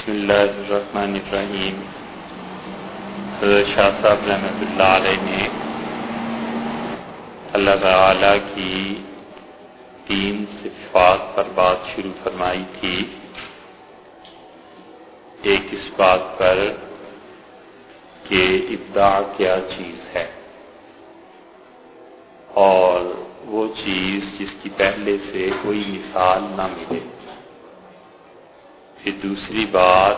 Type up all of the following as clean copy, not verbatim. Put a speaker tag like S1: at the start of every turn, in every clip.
S1: بسم اللہ الرحمن الرحیم۔ حضرت شاہ صاحب رحمۃ اللہ علیہ نے اللہ تعالی کی 3 صفات پر بات شروع فرمائی تھی۔ ایک اس بات پر کہ ابداع کیا چیز ہے اور وہ چیز جس کی پہلے سے کوئی مثال نہ ملے۔ پھر دوسری بات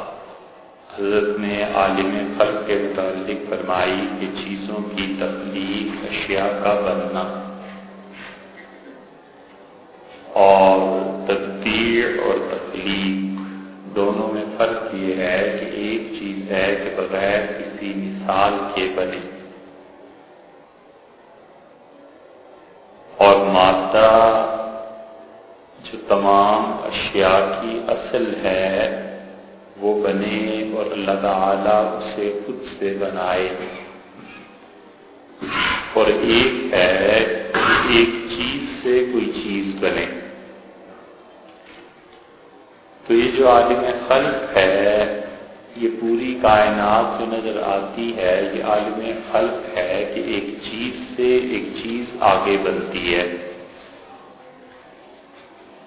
S1: حضرت نے عالم خلق کے متعلق فرمائی کہ چیزوں کی تخلیق، اشیاء کا بننا اور تدبیر اور تخلیق دونوں میں فرق یہ ہے کہ ایک چیز ہے کہ بغیر کسی مثال کے بنے، اور مادہ جو تمام اشیاء کی اصل ہے وہ بنے اور اللہ تعالیٰ اسے خود سے بنائے، اور ایک ہے کہ ایک چیز سے کوئی چیز بنے۔ تو یہ جو عالم خلق ہے، یہ پوری کائنات جو نظر آتی ہے یہ عالم خلق ہے کہ ایک چیز سے ایک چیز آگے بنتی ہے،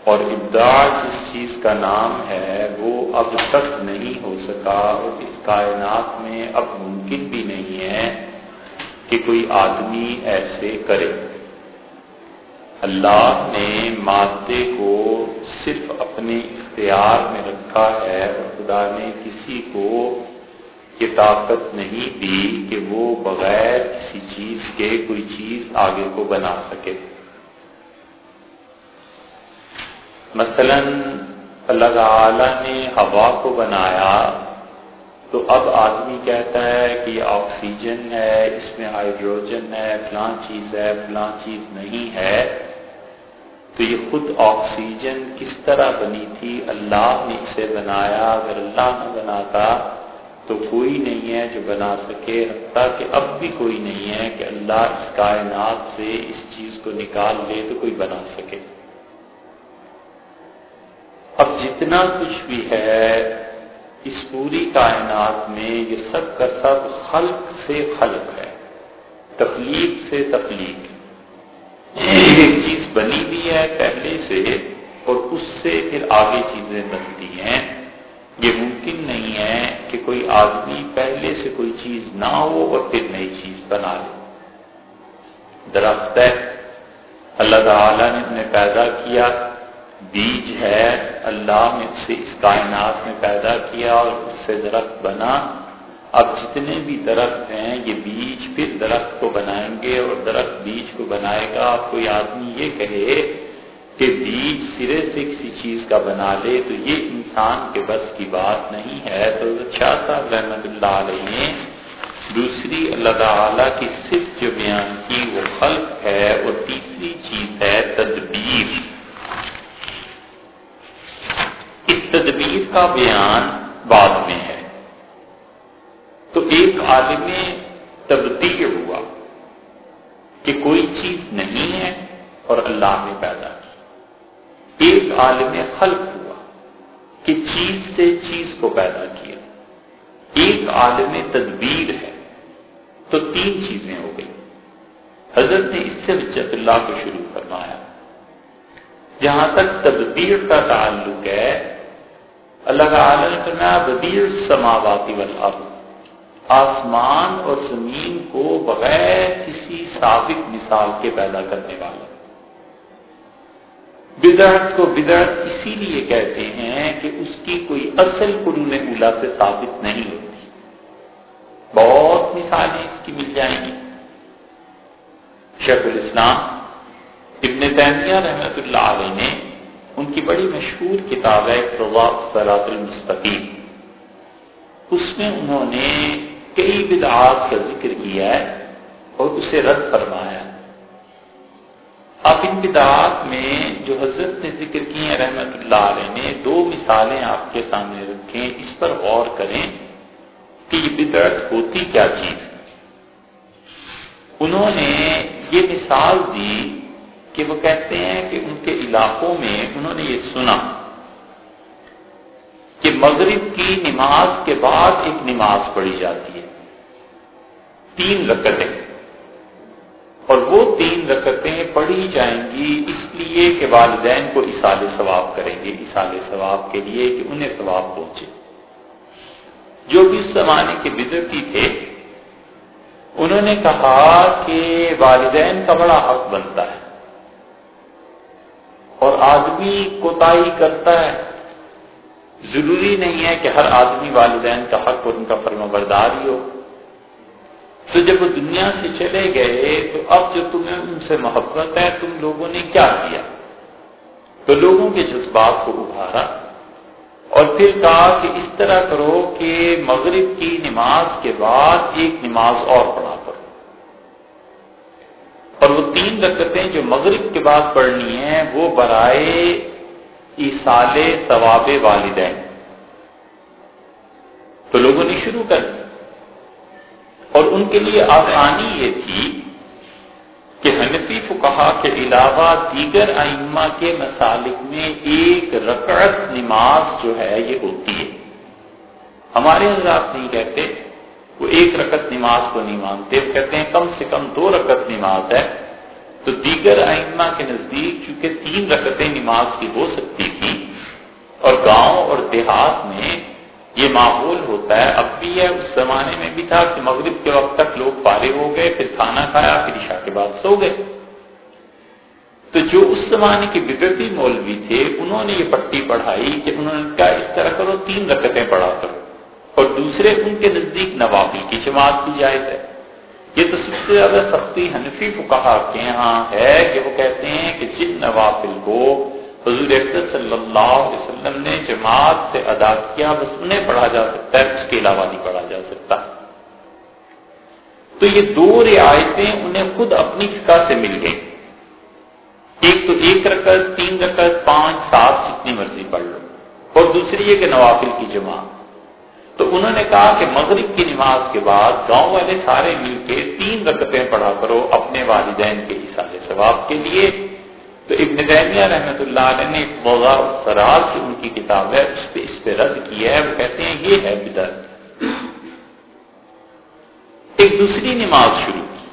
S1: اور ابداع جس چیز کا نام ہے وہ اب تک نہیں ہو سکا، اور اس کائنات میں اب ممکن بھی نہیں ہے کہ کوئی آدمی ایسے کرے۔ اللہ نے مادے کو صرف اپنے اختیار میں رکھا ہے، اور خدا نے کسی کو یہ طاقت نہیں دی کہ وہ بغیر کسی چیز کے کوئی چیز آگے کو بنا سکے۔ مثلا اللہ تعالی نے ہوا کو بنایا تو اب آدمی کہتا ہے کہ یہ آکسیجن ہے، اس میں ہائیڈروجن ہے، فلاں چیز ہے، فلاں چیز نہیں ہے۔ تو یہ خود آکسیجن کس طرح بنی تھی؟ اللہ نے اسے بنایا، اگر اللہ نہ بناتا تو کوئی نہیں ہے جو بنا سکے، حتیٰ کہ اب بھی کوئی نہیں ہے کہ اللہ اس کائنات سے اس چیز کو نکال لے تو کوئی بنا سکے۔ اب جتنا کچھ بھی ہے اس پوری کائنات میں یہ سب کا سب خلق سے خلق ہے، تخلیق سے تخلیق ہے۔ ایک چیز بنی بھی ہے پہلے سے اور اس سے پھر آگے چیزیں بنتی ہیں۔ یہ ممکن نہیں ہے کہ کوئی آدمی پہلے سے کوئی چیز نہ ہو اور پھر نئی چیز بنا لے۔ درخت ہے، اللہ تعالیٰ نے انہیں پیدا کیا، بیج ہے، اللہ نے اسے اس کائنات میں پیدا کیا اور اس سے درخت بنا۔ اب جتنے بھی درخت ہیں یہ بیج پھر درخت کو بنائیں گے اور درخت بیج کو بنائے گا۔ اب کوئی آدمی یہ کہے کہ بیج سرے سے کسی چیز کا بنا لے تو یہ انسان کے بس کی بات نہیں ہے۔ تو شاہ صاحب رحمۃ اللہ علیہ نے دوسری اللہ تعالیٰ کی صفت جو بیان کی وہ خلق ہے، اور تیسری چیز ہے تدبیر۔ اس تدبیر کا بیان بعد میں ہے۔ تو ایک عالم تبدیع ہوا کہ کوئی چیز نہیں ہے اور اللہ نے پیدا کی۔ ایک عالم خلق ہوا کہ چیز سے چیز کو پیدا کیا۔ ایک عالم تدبیر ہے۔ تو 3 چیزیں ہو گئی۔ حضرت نے اس سے بچت اللہ کو شروع فرمایا۔ جہاں تک تدبیر کا تعلق ہے، اللہ تعالی نے فرمایا بدیع السماوات والارض، آسمان اور زمین کو بغیر کسی سابق مثال کے پیدا کرنے والا۔ بدعت کو بدعت اسی لیے کہتے ہیں کہ اس کی کوئی اصل قرون اولیٰ سے ثابت نہیں ہوتی۔ بہت مثالیں اس کی مل جائیں گی۔ شیخ الاسلام ابن تیمیہ رحمۃ اللہ علیہ نے ان کی بڑی مشہور کتاب ہے اقتضاء الصراط المستقیم، اس میں انہوں نے کئی بدعات کا ذکر کیا ہے اور اسے رد فرمایا۔ آپ ان بدعات میں جو حضرت نے ذکر کی ہیں رحمۃ اللہ علیہ نے 2 مثالیں آپ کے سامنے رکھیں، اس پر غور کریں کہ یہ بدعت ہوتی کیا چیز ہے۔ انہوں نے یہ مثال دی کہ وہ کہتے ہیں کہ ان کے علاقوں میں انہوں نے یہ سنا کہ مغرب کی نماز کے بعد ایک نماز پڑھی جاتی ہے 3 رکعتیں، اور وہ 3 رکعتیں پڑھی جائیں گی اس لیے کہ والدین کو ایصال ثواب کریں گے، ایصال ثواب کے لیے کہ انہیں ثواب پہنچے۔ جو بھی اس زمانے کے بدعتی تھے انہوں نے کہا کہ والدین کا بڑا حق بنتا ہے اور آدمی کوتاہی کرتا ہے، ضروری نہیں ہے کہ ہر آدمی والدین کا حق اور ان کا فرمانبردار ہی ہو۔ تو جب وہ دنیا سے چلے گئے تو اب جو تمہیں ان سے محبت ہے تم لوگوں نے کیا کیا؟ تو لوگوں کے جذبات کو ابھارا اور پھر کہا کہ اس طرح کرو کہ مغرب کی نماز کے بعد ایک نماز اور پڑھا کرو، اور وہ 3 رکعتیں جو مغرب کے بعد پڑھنی ہیں وہ برائے ایصال ثواب والدین۔ تو لوگوں نے شروع کر دی، اور ان کے لیے آسانی یہ تھی کہ حنفی فقہا کے علاوہ دیگر ائمہ کے مسالک میں 1 رکعت نماز جو ہے یہ ہوتی ہے۔ ہمارے حضرات نہیں کہتے، وہ 1 رکعت نماز کو نہیں مانتے، وہ کہتے ہیں کم سے کم 2 رکعت نماز ہے۔ تو دیگر ائمہ کے نزدیک چونکہ 3 رکعتیں نماز کی ہو سکتی تھی، اور گاؤں اور دیہات میں یہ ماحول ہوتا ہے، اب بھی ہے، اس زمانے میں بھی تھا کہ مغرب کے وقت تک لوگ فارغ ہو گئے، پھر کھانا کھایا، پھر عشاء کے بعد سو گئے۔ تو جو اس زمانے کے بدعتی مولوی تھے انہوں نے یہ پٹی پڑھائی کہ انہوں نے کہا اس طرح کرو 3 رکعتیں پڑھا کرو، اور دوسرے ان کے نزدیک نوافل کی جماعت بھی جائز ہے۔ یہ تو سب سے زیادہ سختی حنفی فقہا کے ہاں ہے کہ وہ کہتے ہیں کہ جن نوافل کو حضور اکرم صلی اللہ علیہ وسلم نے جماعت سے ادا کیا بس انہیں پڑھا جا سکتا ہے، اس کے علاوہ نہیں پڑھا جا سکتا۔ تو یہ 2 رعایتیں انہیں خود اپنی فقہ سے مل گئی، ایک تو 1 رکعت، 3 رکعت، 5، 7 جتنی مرضی پڑھ لو، اور دوسری یہ کہ نوافل کی جماعت۔ تو انہوں نے کہا کہ مغرب کی نماز کے بعد گاؤں والے سارے مل کے 3 رکعتیں پڑھا کرو اپنے والدین کے ایصال ثواب کے لیے۔ تو ابن تیمیہ رحمۃ اللہ علیہ نے موضوع السرار کی ان کی کتاب ہے اس پہ رد کیا ہے، وہ کہتے ہیں یہ ہے بدعت۔ ایک دوسری نماز شروع کی،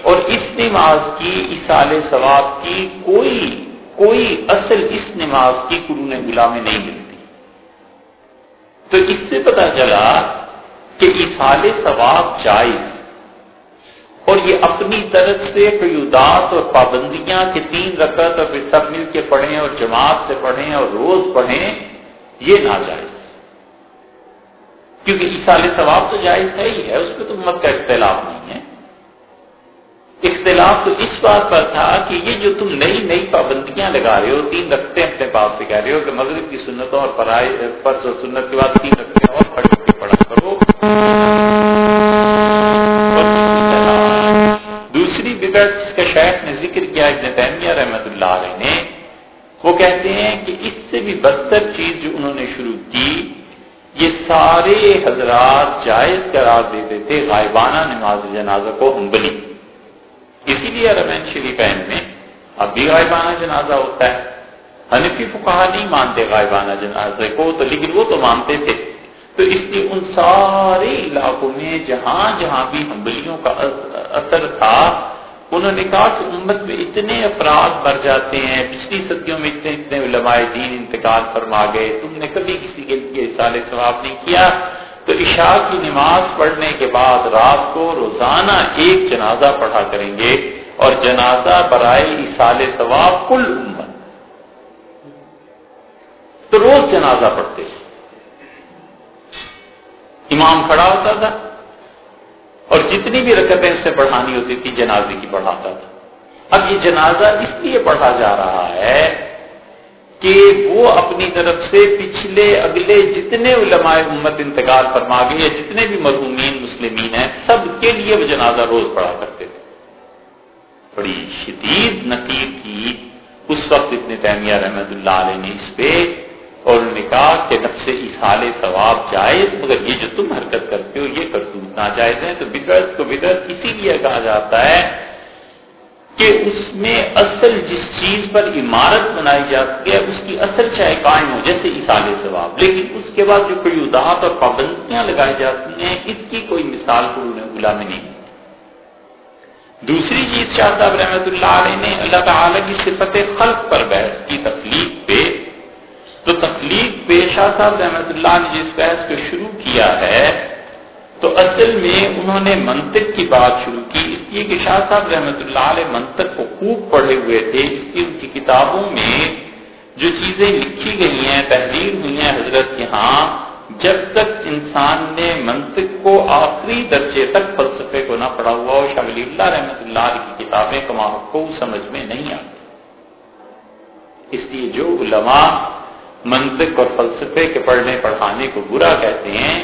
S1: اور اس نماز کی ایصال ثواب کی کوئی اصل اس نماز کی قرون اولیٰ میں نہیں ملتی۔ تو اس سے پتہ چلا کہ ایصال ثواب جائز، اور یہ اپنی طرف سے قیودات اور پابندیاں کہ 3 رکعت اور پھر سب مل کے پڑھیں اور جماعت سے پڑھیں اور روز پڑھیں، یہ ناجائز، کیونکہ ایصال ثواب تو جائز ہے ہی ہے، اس پہ تو امت کا اختلاف نہیں ہے۔ اختلاف تو اس بات پر تھا کہ یہ جو تم نئی پابندیاں لگا رہے ہو، 3 رکعتیں اپنے پاس سے کہہ رہے ہو کہ مغرب کی سنتوں اور فرض اور سنت کے بعد 3 رکعتیں اور پڑھا کرو، دوسری بدعت جس کا شیخ نے ذکر کیا ابن تیمیہ رحمۃ اللہ علیہ نے، وہ کہتے ہیں کہ اس سے بھی بدتر چیز جو انہوں نے شروع کی، یہ سارے حضرات جائز قرار دیتے تھے غائبانہ نماز جنازہ کو حنبلی، اسی لیے حرمین شریفین میں اب بھی غائبانہ جنازہ ہوتا ہے۔ حنفی فقہا نہیں مانتے غائبانہ جنازے کو، تو لیکن وہ تو مانتے تھے۔ تو اس لیے ان سارے علاقوں میں جہاں جہاں بھی حنبلیوں کا اثر تھا، انہوں نے کہا کہ امت میں اتنے افراد مر جاتے ہیں، پچھلی صدیوں میں اتنے علماء دین انتقال فرما گئے، تم نے کبھی کسی کے لیے ایصال ثواب نہیں کیا، تو عشاء کی نماز پڑھنے کے بعد رات کو روزانہ 1 جنازہ پڑھا کریں گے، اور جنازہ برائے ایصال ثواب کل امت۔ تو روز جنازہ پڑھتے ہیں، امام کھڑا ہوتا تھا اور جتنی بھی رکعتیں اس سے پڑھانی ہوتی تھی جنازے کی پڑھاتا تھا۔ اب یہ جنازہ اس لیے پڑھا جا رہا ہے کہ وہ اپنی طرف سے پچھلے اگلے جتنے علماء امت انتقال فرما گئے یا جتنے بھی مرحومین مسلمین ہیں سب کے لیے وہ جنازہ روز پڑھا کرتے تھے۔ بڑی شدید نقیر کی اس وقت ابن تیمیہ رحمۃ اللہ علیہ نے اس پہ، اور انہوں نے کہا کہ نفس ایصال ثواب جائز، مگر یہ جو تم حرکت کرتے ہو یہ کرتوت ناجائز ہے۔ تو بدعت کو بدعت اسی لیے کہا جاتا ہے کہ اس میں اصل جس چیز پر عمارت بنائی جاتی ہے اس کی اثر چاہے قائم ہو، جیسے ایصال ثواب، لیکن اس کے بعد جو قیودات اور پابندیاں لگائی جاتی ہیں اس کی کوئی مثال قرون اولیٰ میں نہیں۔ دوسری چیز شاہ صاحب رحمۃ اللہ علیہ نے اللہ تعالیٰ کی صفت خلق پر بحث کی، تخلیق پہ، تو تخلیق پہ شاہ صاحب رحمۃ اللہ نے جس بحث کو شروع کیا ہے تو اصل میں انہوں نے منطق کی بات شروع کی، اس لیے کہ شاہ صاحب رحمۃ اللہ علیہ منطق کو خوب پڑھے ہوئے تھے، اس کی ان کی کتابوں میں جو چیزیں لکھی گئی ہیں، تحریر ہوئی ہیں حضرت کے ہاں، جب تک انسان نے منطق کو آخری درجے تک فلسفے کو نہ پڑھا ہوا ہو، شاہ ولی اللہ رحمۃ اللہ علیہ کی کتابیں کما کو سمجھ میں نہیں آتی۔ اس لیے جو علماء منطق اور فلسفے کے پڑھنے پڑھانے کو برا کہتے ہیں،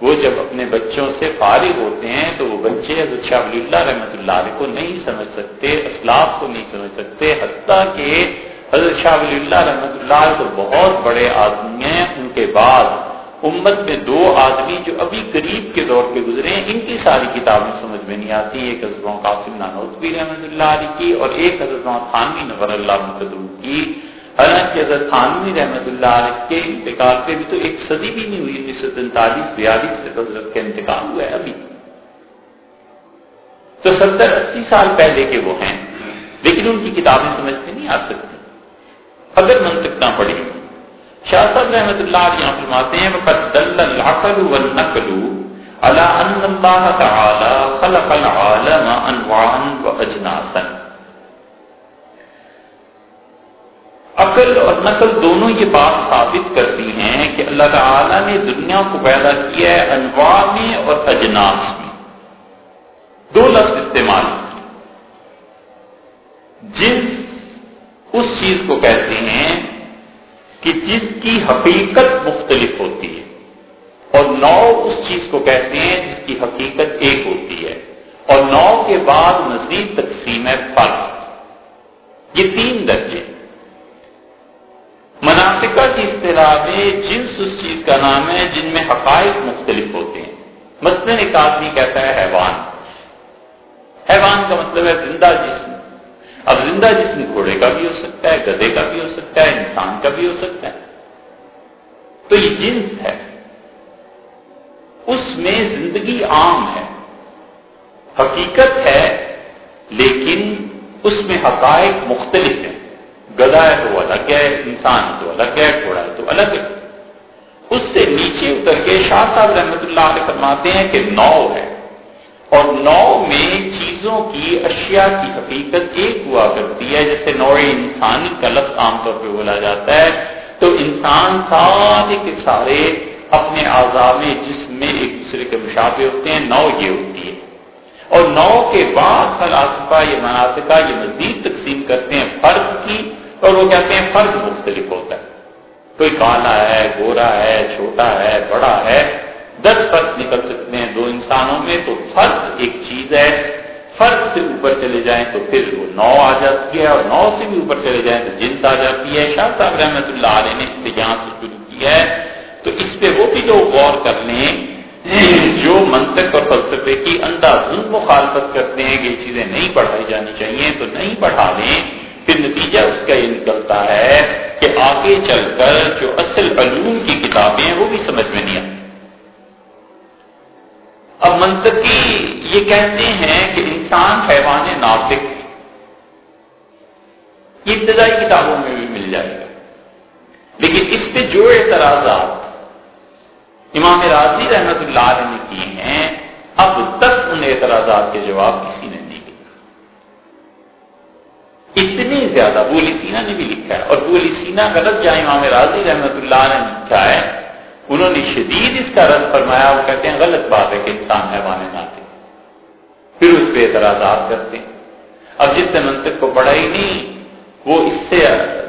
S1: وہ جب اپنے بچوں سے فارغ ہوتے ہیں تو وہ بچے حضرت شاہ ولی اللہ رحمۃ اللہ علیہ کو نہیں سمجھ سکتے، اسلاف کو نہیں سمجھ سکتے، حتیٰ کہ حضرت شاہ ولی اللہ رحمۃ اللہ علیہ تو بہت بڑے آدمی ہیں، ان کے بعد امت میں دو آدمی جو ابھی قریب کے دور کے گزرے ہیں، ان کی ساری کتابیں سمجھ میں نہیں آتی، ایک حضرت قاسم نانوتوی رحمۃ اللہ علیہ کی اور ایک حضرت تھانوی نور اللہ مقدم کی۔ حالانکہ حضرت تھانوی رحمۃ اللہ علیہ کے انتقال پہ بھی تو ایک صدی بھی نہیں ہوئی، 1943-42 سے حضرت کا انتقال ہوا ہے ابھی، تو 70-80 سال پہلے کے وہ ہیں، لیکن ان کی کتابیں سمجھ میں نہیں آ سکتی اگر منطق نہ پڑھی۔ شاہ صاحب رحمۃ اللہ علیہ یہاں فرماتے ہیں وَقَدْ دَلَّ الْعَقْلُ وَالنَّقْلُ عَلَىٰ أَنَّ اللَّهَ تَعَالَىٰ خَلَقَ الْعَالَمَ أَنْوَاعًا وَأَجْنَاسًا۔ عقل اور نقل دونوں یہ بات ثابت کرتی ہیں کہ اللہ تعالیٰ نے دنیا کو پیدا کیا ہے انواع میں اور اجناس میں، دو لفظ استعمال کیے۔ جنس اس چیز کو کہتے ہیں کہ جس کی حقیقت مختلف ہوتی ہے، اور نوع اس چیز کو کہتے ہیں جس کی حقیقت ایک ہوتی ہے، اور نوع کے بعد مزید تقسیم ہے فرق۔ یہ تین درجے۔ مناطقہ کی اصطلاح میں جنس اس چیز کا نام ہے جن میں حقائق مختلف ہوتے ہیں۔ مثلاً ایک آدمی کہتا ہے حیوان، حیوان کا مطلب ہے زندہ جسم۔ اب زندہ جسم گھوڑے کا بھی ہو سکتا ہے، گدھے کا بھی ہو سکتا ہے، انسان کا بھی ہو سکتا ہے، تو یہ جنس ہے، اس میں زندگی عام ہے، حقیقت ہے، لیکن اس میں حقائق مختلف ہیں۔ گدھا ہے تو الگ ہے، انسان تو الگ ہے، گھوڑا ہے تو الگ ہے۔ اس سے نیچے اتر کے شاہ صاحب رحمۃ اللہ علیہ فرماتے ہیں کہ نوع ہے، اور نوع میں چیزوں کی، اشیاء کی حقیقت ایک ہوا کرتی ہے۔ جیسے نوع انسانی کا لفظ عام طور پہ بولا جاتا ہے تو انسان سارے کے سارے اپنے اعضاء میں، جسم میں ایک دوسرے کے مشابہ ہوتے ہیں، نوع یہ ہوتی ہے۔ اور نوع کے بعد فلاسفہ یہ مناطقہ یہ مزید تقسیم کرتے ہیں فرد کی، اور وہ کہتے ہیں فرد مختلف ہوتا ہے، کوئی کالا ہے، گورا ہے، چھوٹا ہے، بڑا ہے، 10 فرق نکل سکتے ہیں دو انسانوں میں، تو فرد ایک چیز ہے۔ فرد سے اوپر چلے جائیں تو پھر وہ نوع آ جاتی ہے، اور نوع سے بھی اوپر چلے جائیں تو جنس آ جاتی ہے۔ شاہ صاحب رحمۃ اللہ علیہ نے اس سے یہاں سے شروع کیا ہے، تو اس پہ وہ بھی لوگ غور کر لیں جو منطق اور فلسفے کی اندھادھند مخالفت کرتے ہیں کہ یہ چیزیں نہیں پڑھائی جانی چاہیے، تو نہیں پڑھا لیں، پھر نتیجہ اس کا یہ نکلتا ہے کہ آگے چل کر جو اصل علوم کی کتابیں ہیں وہ بھی سمجھ میں نہیں آتی۔ اب منطقی یہ کہتے ہیں کہ انسان حیوان ناطق ہے، یہ ابتدائی کتابوں میں بھی مل جائے گا، لیکن اس پہ جو اعتراضات امام راضی رحمۃ اللہ علیہ نے کیے ہیں، اب تک ان اعتراضات کے جواب کسی نے نہیں دیا۔ اتنی زیادہ ابو علی سینا نے بھی لکھا ہے، اور ابو علی سینا کا رد جہاں امام راضی رحمۃ اللہ علیہ نے لکھا ہے، انہوں نے شدید اس کا رد فرمایا، وہ کہتے ہیں غلط بات ہے کہ انسان حیوان ناطق، پھر اس پہ اعتراضات کرتے ہیں۔ اب جس نے منطق کو پڑھا ہی نہیں وہ اس سے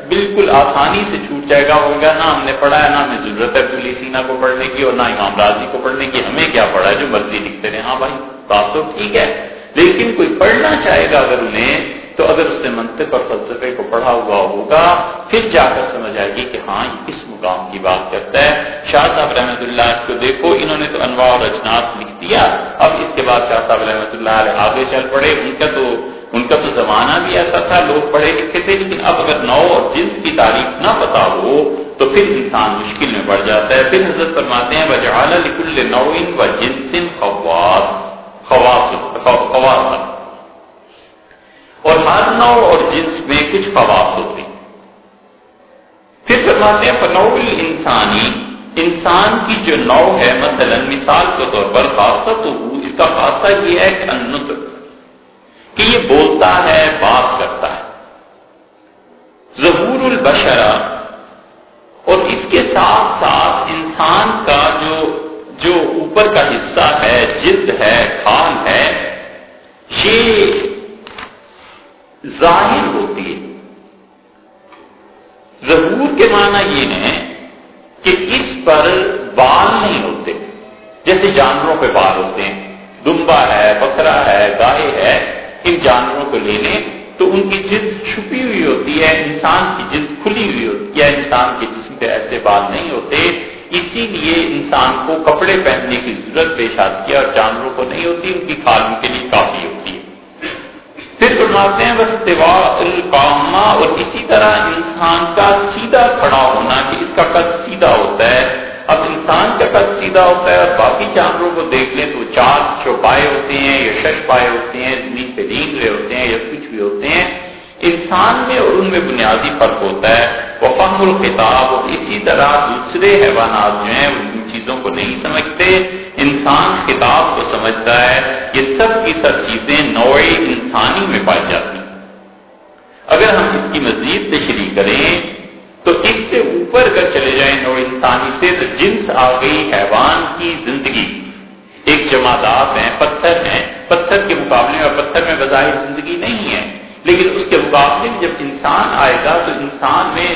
S1: بالکل آسانی سے چھوٹ جائے گا، وہ کہا نہ ہم نے پڑھا ہے، نہ ہمیں ضرورت ہے ابو علی سینا کو پڑھنے کی اور نہ امام راضی کو پڑھنے کی، ہمیں کیا پڑھا ہے، جو مرضی لکھتے رہے۔ ہاں بھائی بات تو ٹھیک ہے، لیکن کوئی پڑھنا چاہے گا اگر انہیں، تو اگر اس نے منطق اور فلسفے کو پڑھا ہوا ہوگا پھر جا کر سمجھ آئے گی کہ ہاں یہ کس مقام کی بات کرتا ہے۔ شاہ صاحب رحمۃ اللہ کو دیکھو، انہوں نے تو انواع اور اجناس لکھ دیا، اب اس کے بعد شاہ صاحب رحمۃ اللہ علیہ آگے چل پڑے، ان کا تو ان کا تو زمانہ بھی ایسا تھا، لوگ پڑھے لکھے تھے، لیکن اب اگر نوع اور جنس کی تعریف نہ پتا ہو تو پھر انسان مشکل میں پڑ جاتا ہے۔ پھر حضرت فرماتے ہیں وَجَعَلَ لِكُلِّ نَوْعٍ وَجِنسٍ خواص، اور ہر نوع اور جنس میں کچھ خواص ہوتے ہیں۔ پھر فرماتے ہیں فَنَوْعُ الْإِنسَانِ، انسان کی جو نوع ہے، مثلا مثال کے طور پر خاصتہ، اس کا خاصہ یہ ہے کہ النطق، کہ یہ بولتا ہے، بات کرتا ہے۔ ظہور البشرہ، اور اس کے ساتھ ساتھ انسان کا جو اوپر کا حصہ ہے، جلد ہے، کھال ہے، یہ ظاہر ہوتی ہے۔ ظہور کے معنی یہ ہے کہ اس پر بال نہیں ہوتے، جیسے جانوروں پہ بال ہوتے ہیں، دمبا ہے، بکرا ہے، گائے ہے، ان جانوروں کو لے لیں تو ان کی جلد چھپی ہوئی ہوتی ہے، انسان کی جلد کھلی ہوئی ہوتی ہے، انسان کے جسم پہ ایسے بال نہیں ہوتے، اسی لیے انسان کو کپڑے پہننے کی ضرورت پیش آتی ہے اور جانوروں کو نہیں ہوتی، ان کی کھال ان کے لیے کافی ہوتی ہے۔ پھر فرماتے ہیں واستواء القامہ، اور اسی طرح انسان کا سیدھا کھڑا ہونا، کہ اس کا قد سیدھا ہوتا ہے۔ اب انسان کا قد سیدھا ہوتا ہے اور باقی جانوروں کو دیکھ لیں تو 4 چوپائے ہوتے ہیں یا 6 پائے ہوتے ہیں، زمین پہ رینگ رہے ہوتے ہیں یا کچھ بھی ہوتے ہیں۔ انسان میں اور ان میں بنیادی فرق ہوتا ہے۔ وفہم الخطاب، اور اسی طرح دوسرے حیوانات جو ہیں ان چیزوں کو نہیں سمجھتے، انسان خطاب کو سمجھتا ہے۔ یہ سب کی سب چیزیں نوع انسانی میں پائی جاتی ہیں۔ اگر ہم اس کی مزید تشریح کریں تو اس سے اوپر اگر چلے جائیں نوع انسانی سے، تو جنس آ گئی حیوان کی زندگی۔ ایک جمادات ہیں، پتھر ہیں، پتھر کے مقابلے میں، پتھر میں بظاہر زندگی نہیں ہے، لیکن اس کے مقابلے میں جب انسان آئے گا تو انسان میں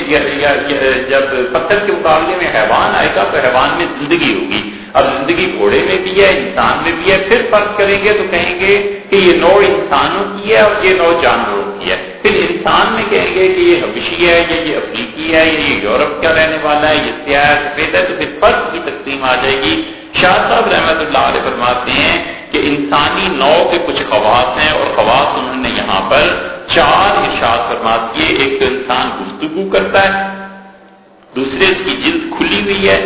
S1: جب پتھر کے مقابلے میں حیوان آئے گا تو حیوان میں زندگی ہوگی۔ اب زندگی گھوڑے میں بھی ہے، انسان میں بھی ہے، پھر فرق کریں گے تو کہیں گے کہ یہ نوع انسانوں کی ہے اور یہ نوع جانوروں کی ہے۔ پھر انسان میں کہیں گے کہ یہ حبشی ہے، یہ افریقی ہے، یہ یورپ کا رہنے والا ہے، یہ سیاہ ہے، سفید ہے، تو پھر فرق کی تقسیم آ جائے گی۔ شاہ صاحب رحمۃ اللہ علیہ فرماتے ہیں کہ انسانی نوع کے کچھ خواص ہیں، اور خواص انہوں نے یہاں پر 4 ارشاد فرما دیے۔ ایک تو انسان گفتگو کرتا ہے، دوسرے اس کی جلد کھلی ہوئی ہے،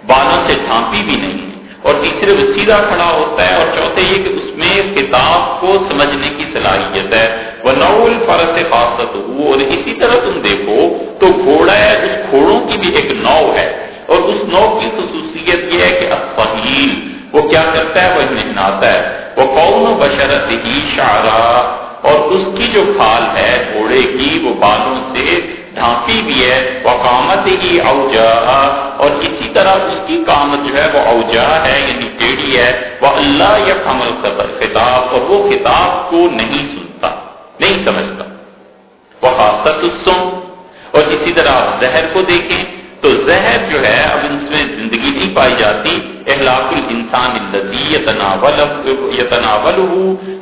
S1: بالوں سے ڈھانپی بھی نہیں ہے، اور تیسرے وہ سیدھا کھڑا ہوتا ہے، اور چوتھے یہ کہ اس میں کتاب کو سمجھنے کی صلاحیت ہے۔ وَنَوْعُ الْفَرَسِ خَاصَّتُهُ، اور اسی طرح تم دیکھو تو گھوڑا ہے، اس گھوڑوں کی بھی ایک نوع ہے، اور اس نوع کی خصوصیت یہ ہے کہ الصَّهِيل، وہ کیا کرتا ہے، وہ نہناتا ہے۔ وَقَوْنُ بَشَرَتِهِ شَعْرًا، اور اس کی جو کھال ہے گھوڑے کی وہ بالوں سے ڈھانپی بھی ہے۔ وَقَامَتِهِ أَوْجَاءً، اور اسی طرح اس کی قامت جو ہے وہ اوجاء ہے، یعنی ٹیڑھی ہے۔ وَأَلَّا يَفْهَمُ الْخِطَابَ، اور وہ خطاب کو نہیں سنتا، نہیں سمجھتا۔ وَخَاصَّةُ السُّمْ، اور اسی طرح آپ زہر کو دیکھیں تو زہر جو ہے اب ان میں زندگی نہیں پائی جاتی۔ اہلاک الانسان الذی یتناولہ،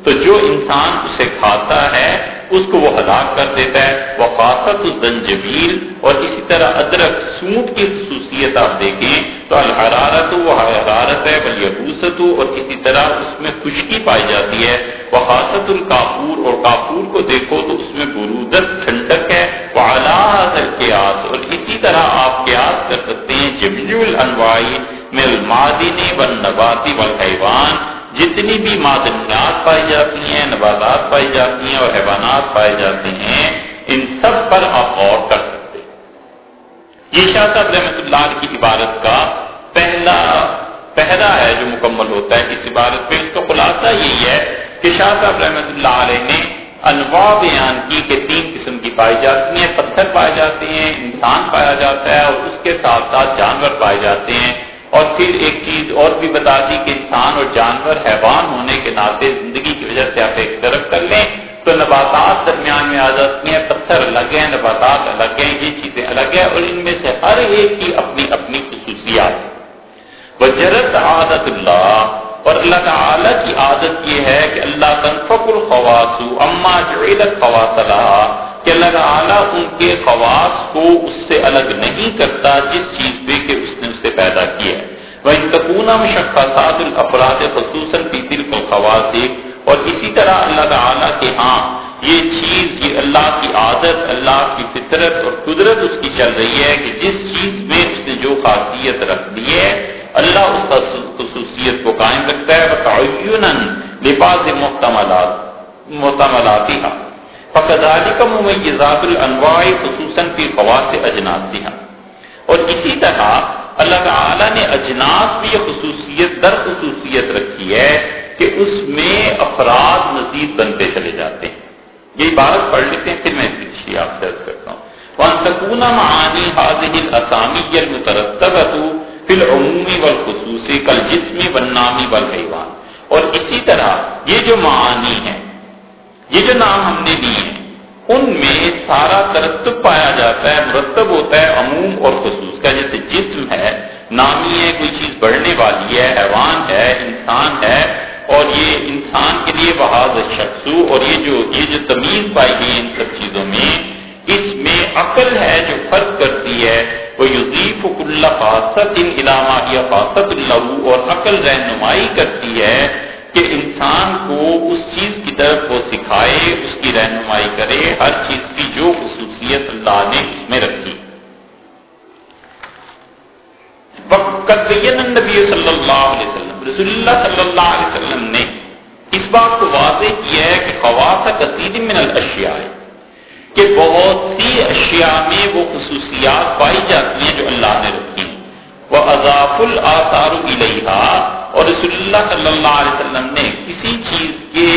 S1: تو جو انسان اسے کھاتا ہے اس کو وہ ہلاک کر دیتا ہے۔ وخاصۃ الزنجبیل، اور اسی طرح ادرک، سونٹ کی خصوصیت آپ دیکھیں تو الحرارت، وہ حرارت ہے، والیبوست، اور اسی طرح اس میں خشکی پائی جاتی ہے۔ وخاصۃ الکافور، اور کافور کو دیکھو تو اس میں برودت، ٹھنڈک ہے۔ وعلی ھذا القیاس، اور اسی طرح آپ قیاس کر سکتے ہیں جمیع الانواع من المعادن والنبات والحیوان، جتنی بھی معدنیات پائی جاتی ہیں، نباتات پائی جاتی ہیں اور حیوانات پائے جاتے ہیں، ان سب پر آپ غور کر سکتے ہیں۔ یہ شاہ صاحب رحمۃ اللہ علیہ کی عبارت کا پہلا ہے جو مکمل ہوتا ہے اس عبارت پہ۔ اس کا خلاصہ یہی ہے کہ شاہ صاحب رحمۃ اللہ علیہ نے انواع بیان کی کہ 3 قسم کی پائی جاتی ہیں، پتھر پائے جاتے ہیں، انسان پایا جاتا ہے، اور اس کے ساتھ ساتھ جانور پائے جاتے ہیں۔ اور پھر ایک چیز اور بھی بتا دی کہ انسان اور جانور حیوان ہونے کے ناطے زندگی کی وجہ سے آپ ایک طرف کر لیں تو نباتات درمیان میں آ جاتی ہیں، پتھر الگ ہیں، نباتات الگ ہیں، یہ چیزیں الگ ہیں، اور ان میں سے ہر ایک کی اپنی اپنی خصوصیات۔ وجرت عادت اللہ، اور اللہ تعالی کی عادت یہ ہے کہ اللہ تنفق الخواص اما جعلت خواص لها، کہ اللہ تعالیٰ ان کے خواص کو اس سے الگ نہیں کرتا جس چیز پہ کہ اس نے اسے پیدا کیا ہے۔ وَإِن تَكُونَ مُشَخَّصَاتُ الْأَفْرَادِ خُصُوصًا فِي تِلْكَ الْخَوَاصِ، اور اسی طرح اللہ تعالیٰ کے ہاں یہ چیز، یہ اللہ کی عادت، اللہ کی فطرت اور قدرت اس کی چل رہی ہے کہ جس چیز میں اس نے جو خاصیت رکھ دی ہے اللہ اس خصوصیت کو قائم رکھتا ہے. وتعینا لبعض محتملاتها فكذلك ممیزات الانواع خصوصا في خواص اجناسها. اور اسی طرح اللہ تعالی نے اجناس میں یہ خصوصیت در خصوصیت رکھی ہے کہ اس میں افراد مزید بنتے چلے جاتے ہیں. یہ عبارت پڑھ لیتے ہیں پھر میں پیچھے آپ سے عرض کرتا ہوں. وَأَن تَكُونَ مَعَانِي هَذِهِ الْأَسَامِيَّ الْمُتَرَتَّبَةُ فِي الْعُمُومِ وَالْخُصُوصِ كَالْجِسْمِ وَالنَّامِ وَالْحَيْوَانِ. اور اسی طرح یہ جو معانی ہیں، یہ جو نام ہم نے لیے ہیں، ان میں سارا ترتب پایا جاتا ہے، مرتب ہوتا ہے عموم اور خصوص کا. جیسے جسم ہے، نامی ہے، کوئی چیز بڑھنے والی ہے، حیوان ہے، انسان ہے، اور یہ انسان کے لیے بحاظ شخص، اور یہ جو تمیز پائی گئی ان سب چیزوں میں، اس میں عقل ہے جو فرق کرتی ہے. وہ یضیف کل خاصۃ الی ما ہی خاصۃ لہ، اور عقل رہنمائی کرتی ہے کہ انسان کو اس چیز کی طرف وہ سکھائے، اس کی رہنمائی کرے، ہر چیز کی جو خصوصیت اللہ نے اس میں رکھی. وقد بین النبی صلی اللہ علیہ وسلم، رسول اللہ صلی اللہ علیہ وسلم نے اس بات کو واضح کیا ہے کہ خواص کثیر من الاشیاء، کہ بہت سی اشیاء میں وہ خصوصیات پائی جاتی ہیں جو اللہ نے رکھی. وَأَضَافُ الْآثَارُ إِلَيْهَا، اور رسول اللہ صلی اللہ علیہ وسلم نے کسی چیز کے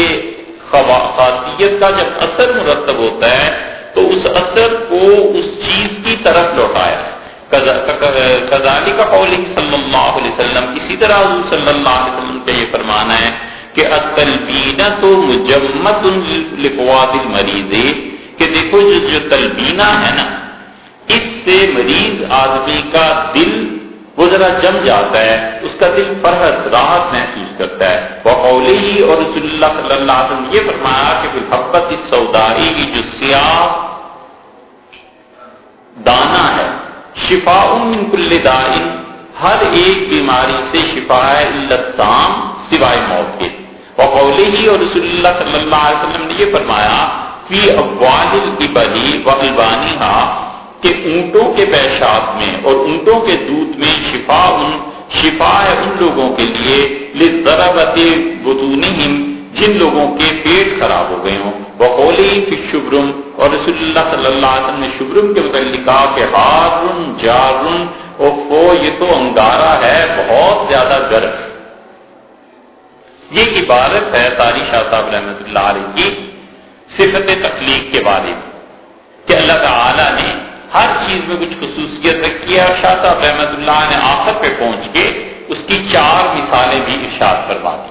S1: خاصیت کا جب اثر مرتب ہوتا ہے تو اس اثر کو اس چیز کی طرف لوٹایا. کذالک قولہ صلی اللہ علیہ وسلم، اسی طرح حضور صلی اللہ علیہ وسلم کا یہ فرمانا ہے کہ التلبینۃ مجمۃ لفؤاد المریض، کہ دیکھو جو تلبینہ ہے نا، اس سے مریض آدمی کا دل وہ ذرا جم جاتا ہے، اس کا دل فرحت راحت محسوس کرتا ہے. وقولہ، اور رسول اللہ صلی اللہ علیہ وسلم یہ فرمایا کہ بالحبۃ السوداء، کی جو سیاہ دانہ ہے، شفاء من کل داء، ہر ایک بیماری سے شفا ہے، الا السام، سوائے موت کے. وقولہ، اور رسول اللہ صلی اللہ علیہ وسلم نے یہ فرمایا فی ابوال الابل والبانیھا، کہ اونٹوں کے پیشاب میں اور اونٹوں کے دودھ میں شفا ہے ان لوگوں کے لیے لضربۃ بطونہم، جن لوگوں کے پیٹ خراب ہو گئے ہوں. وقولہ فی الشبرم، اور رسول اللہ صلی اللہ علیہ وسلم نے شبرم کے متعلق کہا کہ حارٌ جارٌ، اوفو یہ تو انگارہ ہے بہت زیادہ گرم. یہ عبارت ہے قاری شاہ صاحب رحمۃ اللہ علیہ کی صفت تخلیق کے بارے میں کہ اللہ تعالی نے ہر چیز میں کچھ خصوصیت رکھی ہے. اور شاہ صاحب رحمۃ اللہ نے آخر پہ پہنچ کے اس کی 4 مثالیں بھی ارشاد فرما دی.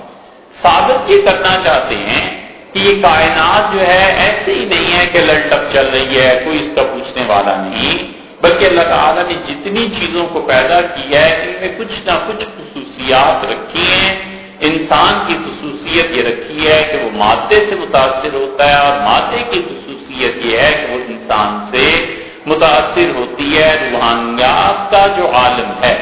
S1: ثابت یہ کرنا چاہتے ہیں کہ یہ کائنات جو ہے ایسے ہی نہیں ہے کہ للٹپ چل رہی ہے، کوئی اس کا پوچھنے والا نہیں، بلکہ اللہ تعالیٰ نے جتنی چیزوں کو پیدا کیا ہے ان میں کچھ نہ کچھ خصوصیات رکھی ہیں. انسان کی خصوصیت یہ رکھی ہے کہ وہ مادے سے متاثر ہوتا ہے، اور مادے کی خصوصیت یہ ہے کہ وہ انسان سے متاثر ہوتی ہے. روحانیات کا جو عالم ہے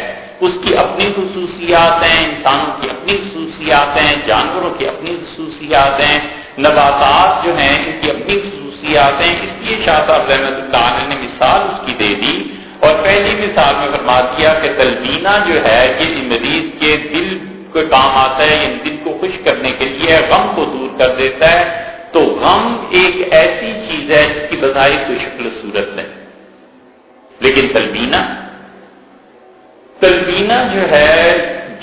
S1: اس کی اپنی خصوصیات ہیں، انسانوں کی اپنی خصوصیات ہیں، جانوروں کی اپنی خصوصیات ہیں، نباتات جو ہیں ان کی اپنی خصوصیات ہیں. اس لیے شاہ صاحب رحمۃ اللہ علیہ نے مثال اس کی دے دی، اور پہلی مثال میں فرما دیا کہ تلبینہ جو ہے یہ مریض کے دل کو کام آتا ہے، یعنی دل کو خوش کرنے کے لیے غم کو دور کر دیتا ہے. تو غم ایک ایسی چیز ہے جس کی بظاہر کوئی شکل و صورت نہیں، لیکن تلبینہ جو ہے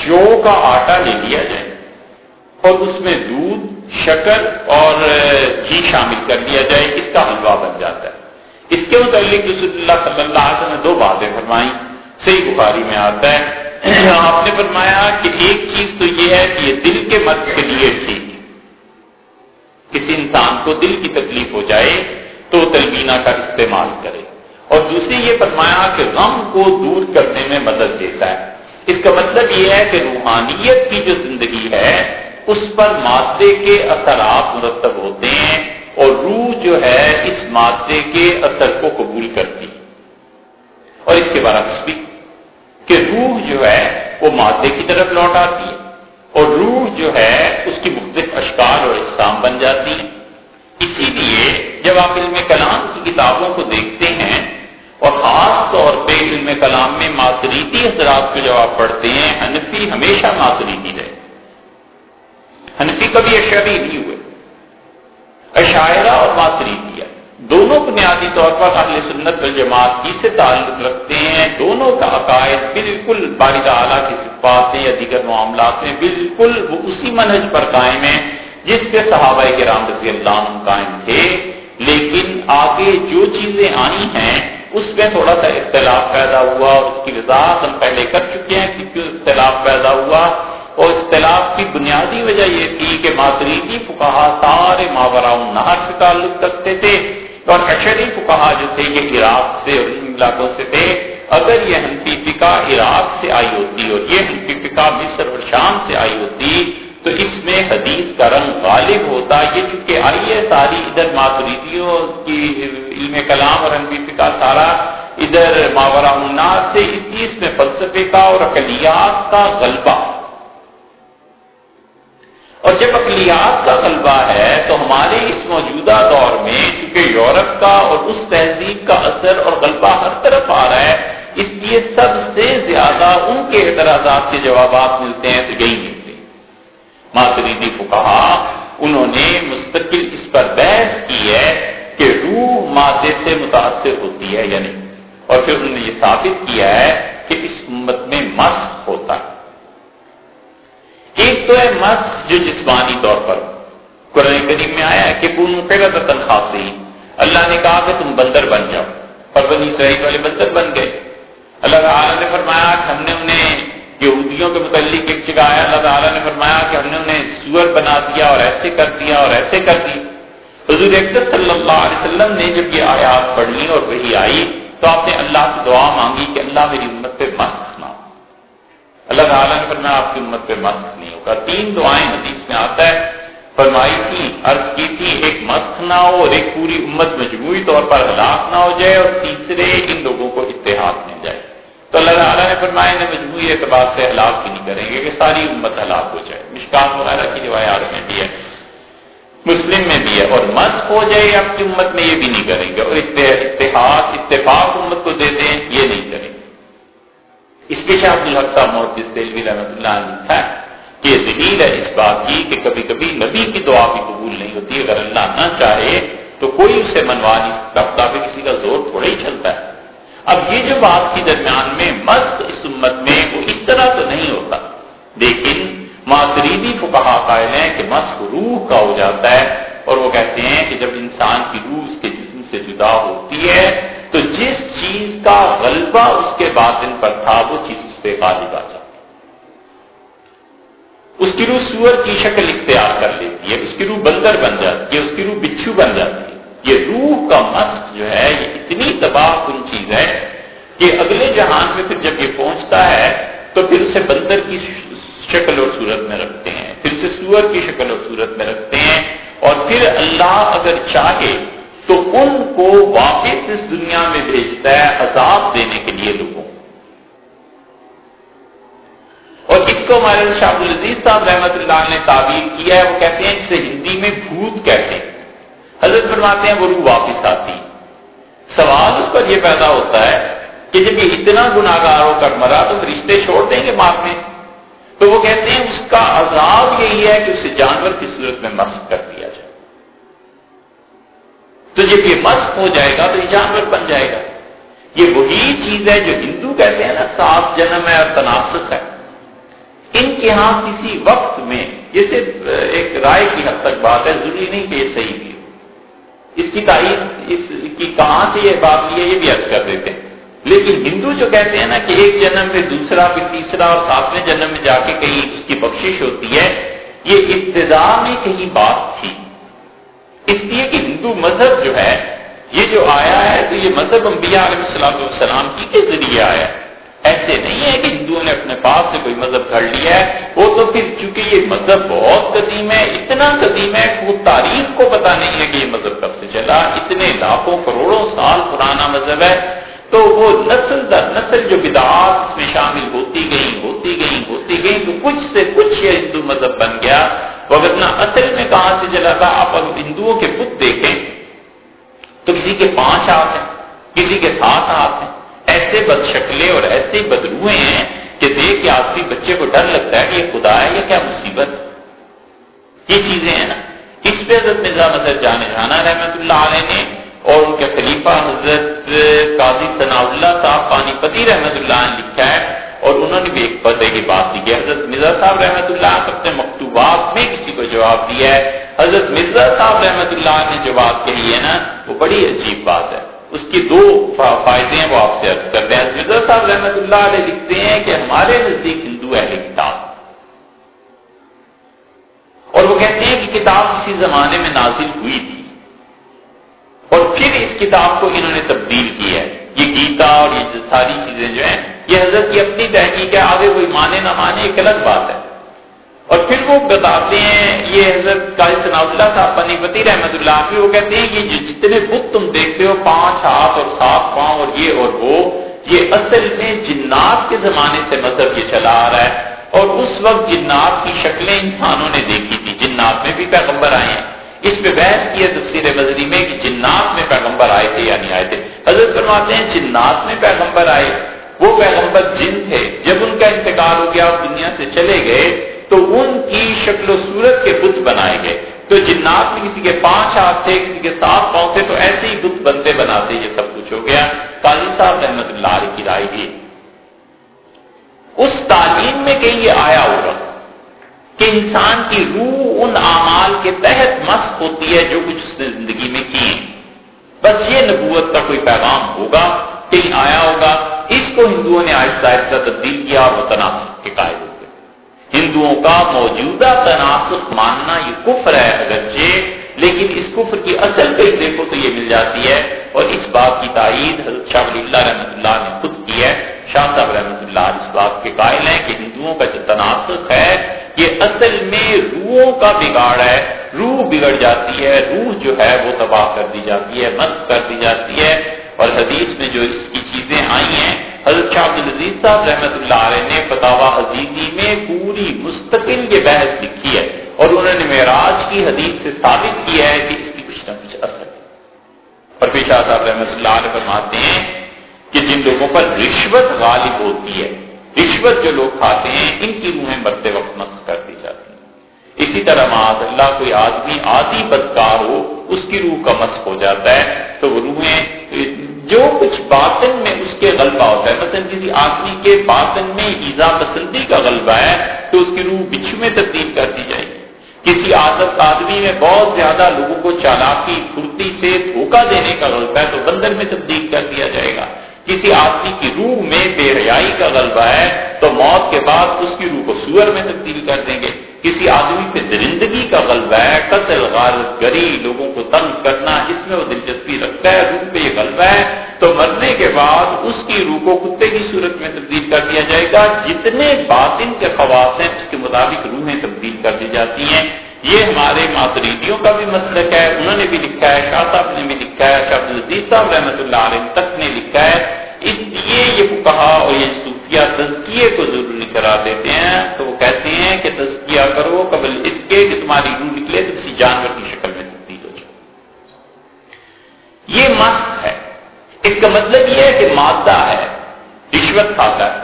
S1: جو کا آٹا لے لیا جائے اور اس میں دودھ، شکر اور گھی شامل کر لیا جائے، اس کا حلوہ بن جاتا ہے. اس کے متعلق رسول اللہ صلی اللہ علیہ وسلم نے 2 باتیں فرمائیں. صحیح بخاری میں آتا ہے، آپ نے فرمایا کہ ایک چیز تو یہ ہے کہ یہ دل کے مرض کے لیے ٹھیک ہے، کسی انسان کو دل کی تکلیف ہو جائے تو تلبینہ کا استعمال کرے. اور دوسری یہ فرمایا کہ غم کو دور کرنے میں مدد دیتا ہے. اس کا مطلب یہ ہے کہ روحانیت کی جو زندگی ہے اس پر مادے کے اثرات مرتب ہوتے ہیں، اور روح جو ہے اس مادے کے اثر کو قبول کرتی ہے. اور اس کے برعکس بھی کہ روح جو ہے وہ مادے کی طرف لوٹ آتی ہے، اور روح جو ہے اس کی مختلف اشکال اور اقسام بن جاتی ہیں. اسی لیے جب آپ علم کلام کی کتابوں کو دیکھتے ہیں اور خاص طور پہ علم کلام میں ماتریدی حضرات کو جب آپ پڑھتے ہیں، حنفی ہمیشہ ماتریدی رہے، حنفی کبھی اشعری نہیں ہوئے، اشاعرہ اور ماتریدیہ دونوں بنیادی طور پر اہل سنت والجماعت کی سے تعلق رکھتے ہیں، دونوں کا عقائد بالکل باری تعالیٰ کی صفات یا دیگر معاملات میں بالکل وہ اسی منہج پر قائم ہیں جس پہ صحابہ کرام رضی اللہ عنہ قائم تھے، لیکن آگے جو چیزیں آئی ہیں اس میں تھوڑا سا اختلاف پیدا ہوا، اور اس کی وضاحت ہم پہلے کر چکے ہیں کہ کیوں اختلاف پیدا ہوا، اور اختلاف کی بنیادی وجہ یہ تھی کہ ماتریدی فقہا سارے ماوراء النہر سے تعلق رکھتے تھے، اور اشعری فقہا جو تھے یہ عراق سے اور ان علاقوں سے تھے۔ اگر یہ حنفی فقہ عراق سے آئی ہوتی اور یہ حنفی فقہ مصر اور شام سے آئی ہوتی تو اس میں حدیث کا رنگ غالب ہوتا، یہ چونکہ آئی ہے ساری ادھر ماتریدیوں کی علم کلام اور حنفی فقہ سارا ادھر ماوراء النہر سے، اس میں فلسفے کا اور عقلیات کا غلبہ، اور جب عقلیات کا غلبہ ہے تو ہمارے اس موجودہ دور میں چونکہ یورپ کا اور اس تہذیب کا اثر اور غلبہ ہر طرف آ رہا ہے، اس لیے سب سے زیادہ ان کے اعتراضات کے جوابات ملتے ہیں تو یہی ملتے ہیں۔ ماتریدی فقہا انہوں نے مستقل اس پر بحث کی ہے کہ روح مادے سے متاثر ہوتی ہے یا نہیں، اور پھر انہوں نے یہ ثابت کیا ہے کہ اس امت میں مسخ ہوتا ہے۔ ایک تو ہے مسخ جو جسمانی طور پر قرآن کریم میں آیا ہے کہ کونوا قردۃ خاسئین، اللہ نے کہا کہ تم بندر بن جاؤ، اور بنی اسرائیل والے بندر بن گئے۔ اللہ تعالیٰ نے فرمایا کہ ہم نے انہیں یہودیوں کے متعلق ایک جگہ آیا، اللہ تعالیٰ نے فرمایا کہ ہم نے انہیں سور بنا دیا اور ایسے کر دیا اور ایسے کر دی۔ حضور اکرم صلی اللہ علیہ وسلم نے جب یہ آیات پڑھی اور وحی آئی تو آپ نے اللہ سے دعا مانگی کہ اللہ میری امت پہ مسخ نہ ہو۔ اللہ تعالیٰ نے فرمایا آپ کی امت پہ مسخ نہیں ہوگا۔ 3 دعائیں حدیث میں آتا ہے، فرمائی تھی، عرض کی تھی، ایک مسخ نہ ہو اور ایک پوری امت مجموعی طور پر ہلاک نہ ہو جائے، اور تیسرے ان لوگوں کو اتحاد مل جائے۔ تو اللہ تعالیٰ نے فرمایا انہیں مجموعی اعتبار سے ہلاک بھی نہیں کریں گے کہ ساری امت ہلاک ہو جائے۔ مشکات وغیرہ کی روایات میں بھی ہے، مسلم میں بھی ہے، اور مسخ ہو جائے آپ کی امت میں یہ بھی نہیں کریں گے، اور اتحاد اتفاق امت کو دے دیں یہ نہیں کریں گے۔ اس کے شاہ عبدالحق صاحب محدث دہلوی رحمۃ اللہ علیہ لکھا ہے کہ یہ دلیل ہے اس بات کی کہ کبھی کبھی نبی کی دعا بھی قبول نہیں ہوتی، اگر اللہ نہ چاہے تو کوئی اسے منوا نہیں سکتا، پہ کسی کا زور تھوڑا ہی چلتا ہے۔ اب یہ جو بات کی درمیان میں مسخ اس امت میں وہ اس طرح تو نہیں ہوتا، لیکن ماتریدی فقہا قائل ہیں کہ مسخ روح کا ہو جاتا ہے، اور وہ کہتے ہیں کہ جب انسان کی روح اس کے جسم سے جدا ہوتی ہے تو جس چیز کا غلبہ اس کے باطن پر تھا وہ چیز اس پہ غالب آ جاتی ہے، اس کی روح سور کی شکل اختیار کر لیتی ہے، اس کی روح بندر بن جاتی ہے، اس کی روح بچھو بن جاتی ہے۔ یہ روح کا مسخ جو ہے یہ اتنی تباہ کن چیز ہے کہ اگلے جہان میں پھر جب یہ پہنچتا ہے تو پھر اسے بندر کی شکل اور صورت میں رکھتے ہیں، پھر اسے سور کی شکل اور صورت میں رکھتے ہیں، اور پھر اللہ اگر چاہے تو ان کو واپس اس دنیا میں بھیجتا ہے عذاب دینے کے لیے لوگوں، اور اس کو ہمارے شاہ عبدالعزیز صاحب رحمۃ اللہ نے تعبیر کیا ہے، وہ کہتے ہیں جسے ہندی میں بھوت کہتے ہیں۔ حضرت فرماتے ہیں وہ روح واپس آتی۔ سوال اس پر یہ پیدا ہوتا ہے کہ جب یہ اتنا گناہگار ہو کر مرا تو فرشتے چھوڑ دیں گے مارنے؟ تو وہ کہتے ہیں اس کا عذاب یہی ہے کہ اسے جانور کی صورت میں مسخ کر دیا جائے، تو جب یہ مسخ ہو جائے گا تو یہ جانور بن جائے گا۔ یہ وہی چیز ہے جو ہندو کہتے ہیں نا 7 جنم ہے اور تناسخ ہے۔ ان کے ہاں کسی وقت میں یہ صرف ایک رائے کی حد تک بات ہے، ضروری نہیں کہ یہ صحیح بھی ہو، اس کی تائید اس کی کہاں سے یہ بات لی ہے یہ بھی عرض کر دیتے ہیں، لیکن ہندو جو کہتے ہیں نا کہ ایک جنم میں دوسرا پھر تیسرا اور 7ویں جنم میں جا کے کہیں اس کی بخشش ہوتی ہے، یہ ابتدا میں کہیں بات تھی، اس لیے کہ ہندو مذہب جو ہے یہ جو آیا ہے تو یہ مذہب انبیاء علیہ السلام کی کے ذریعے آیا ہے، ایسے نہیں ہے کہ ہندوؤں نے اپنے پاس سے کوئی مذہب گھڑ لیا ہے، وہ تو پھر چونکہ یہ مذہب بہت قدیم ہے، اتنا قدیم ہے کہ وہ تاریخ کو پتہ نہیں ہے کہ یہ مذہب کب سے چلا، اتنے لاکھوں کروڑوں سال پرانا مذہب ہے، تو وہ نسل در نسل جو بدعات اس میں شامل ہوتی گئیں تو کچھ سے کچھ یہ ہندو مذہب بن گیا، وگرنہ اصل میں کہاں سے چلا تھا؟ آپ اب ہندوؤں کے بت دیکھیں کسی کے 5 ہاتھ ہیں، کسی کے 7 ہاتھ ہیں. ایسے بد شکلیں اور ایسے بدروئے ہیں کہ دیکھ کے آخری بچے کو ڈر لگتا ہے کہ یہ خدا ہے یا کیا مصیبت. یہ چیزیں ہیں نا. اس پہ حضرت مرزا مظہر جان جہاں رحمۃ اللہ علیہ نے اور ان کے خلیفہ حضرت قاضی ثناء اللہ صاحب پانی پتی رحمۃ اللہ نے لکھا ہے، اور انہوں نے بھی ایک پتے کی بات لکھی ہے. حضرت مرزا صاحب رحمۃ اللہ اپنے مکتوبات میں کسی کو جواب دیا ہے. حضرت مرزا صاحب رحمۃ اللہ نے جو بات کہی ہے نا وہ بڑی عجیب بات ہے. اس کی 2 فائدے ہیں وہ آپ سے عرض کرتے ہیں. مرزا صاحب رحمۃ اللہ علیہ لکھتے ہیں کہ ہمارے نزدیک ہندو اہل کتاب، اور وہ کہتے ہیں کہ کتاب کسی زمانے میں نازل ہوئی تھی اور پھر اس کتاب کو انہوں نے تبدیل کی ہے. یہ گیتا اور یہ ساری چیزیں جو ہیں یہ حضرت کی اپنی تحقیق ہے، آگے کوئی مانے نہ مانے ایک الگ بات ہے. اور پھر وہ بتاتے ہیں یہ حضرت قاضی ثناء اللہ صاحب پانی پتی رحمۃ اللہ علیہ، وہ کہتے ہیں کہ جتنے بت تم دیکھتے ہو 5 ہاتھ اور 7 پاؤں اور یہ اور وہ، یہ اصل میں جنات کے زمانے سے مذہب یہ چلا آ رہا ہے. اور اس وقت جنات کی شکلیں انسانوں نے دیکھی تھی. جنات میں بھی پیغمبر آئے ہیں. اس پہ بحث کی ہے تفسیر مظہری میں کہ جنات میں پیغمبر آئے تھے یا نہیں آئے تھے. حضرت فرماتے ہیں جنات میں پیغمبر آئے، وہ پیغمبر جن تھے. جب ان کا انتقال ہو گیا اور دنیا سے چلے گئے تو ان کی شکل و صورت کے بت بنائے گئے. تو جنات میں کسی کے 5 ہاتھ تھے، کسی کے 7 پاؤں تھے، تو ایسے ہی بت بنتے بناتے یہ سب کچھ ہو گیا. قاضی صاحب رحمۃ اللہ علیہ کی رائے یہ اس تعلیم میں کہیں یہ آیا ہوگا کہ انسان کی روح ان اعمال کے تحت مست ہوتی ہے جو کچھ اس نے زندگی میں کیے. بس یہ نبوت کا کوئی پیغام ہوگا، کہیں آیا ہوگا. اس کو ہندوؤں نے آہستہ آہستہ تبدیل کیا اور وہ تناسخ کے قائل ہو گئے. ہندوؤں کا موجودہ تناسخ ماننا یہ کفر ہے اگرچہ، لیکن اس کفر کی اصل کہیں دیکھو تو یہ مل جاتی ہے. اور اس بات کی تائید حضرت شاہ ولی اللہ رحمۃ اللہ نے خود کی ہے. شاہ صاحب رحمۃ اللہ اس بات کے قائل ہیں کہ ہندوؤں کا جو تناسخ ہے یہ اصل میں روحوں کا بگاڑ ہے. روح بگڑ جاتی ہے، روح جو ہے وہ تباہ کر دی جاتی ہے، مسخ کر دی جاتی ہے. اور حدیث میں جو اس کی چیزیں آئی ہیں، حضرت شاہ عبد العزیز صاحب رحمۃ اللہ علیہ نے فتاوی عزیزی میں پوری مستقل یہ بحث لکھی ہے، اور انہوں نے معراج کی حدیث سے ثابت کیا ہے کہ اس کی کچھ نہ کچھ اثر ہے. اور پھر شاہ صاحب رحمۃ اللہ علیہ فرماتے ہیں کہ جن لوگوں پر رشوت غالب ہوتی ہے، رشوت جو لوگ کھاتے ہیں، ان کی روحیں مرتے وقت مسخ کر دی جاتی ہیں. اسی طرح معاذ اللہ کوئی آدمی عادی بدکار ہو، اس کی روح کا مسخ ہو جاتا ہے تو وہ روحیں جو کچھ باطن میں اس کے غلبہ ہوتا ہے، مثلا کسی آدمی کے باطن میں ایذا پسندی کا غلبہ ہے تو اس کی روح بچھو میں تبدیل کر دی جائے گی. کسی آدمی میں بہت زیادہ لوگوں کو چالاکی پھرتی سے دھوکہ دینے کا غلبہ ہے تو بندر میں تبدیل کر دیا جائے گا. کسی آدمی کی روح میں بے حیائی کا غلبہ ہے تو موت کے بعد اس کی روح کو سور میں تبدیل کر دیں گے. کسی آدمی پہ درندگی کا غلبہ ہے، قتل، غارت گری، لوگوں کو تنگ کرنا، اس میں وہ دلچسپی رکھتا ہے، روح پہ یہ غلبہ ہے تو مرنے کے بعد اس کی روح کو کتے کی صورت میں تبدیل کر دیا جائے گا. جتنے باطن کے خواص ہیں اس کے مطابق روحیں تبدیل کر دی جاتی ہیں. یہ ہمارے ماتریدیوں کا بھی مسلک ہے، انہوں نے بھی لکھا ہے، شاہ صاحب نے بھی لکھا ہے، شاہ عبد العزیز صاحب رحمۃ اللہ علیہ تک نے لکھا ہے. اس لیے یہ فقہا اور یہ صوفیہ تزکیے کو ضروری قرار دیتے ہیں. تو وہ کہتے ہیں کہ تزکیہ کرو قبل اس کے کہ تمہاری روح نکلے تو کسی جانور کی شکل میں تبدیل ہو جائے. یہ مسخ ہے. اس کا مطلب یہ ہے کہ مادہ ہے، رشوت کھاتا ہے،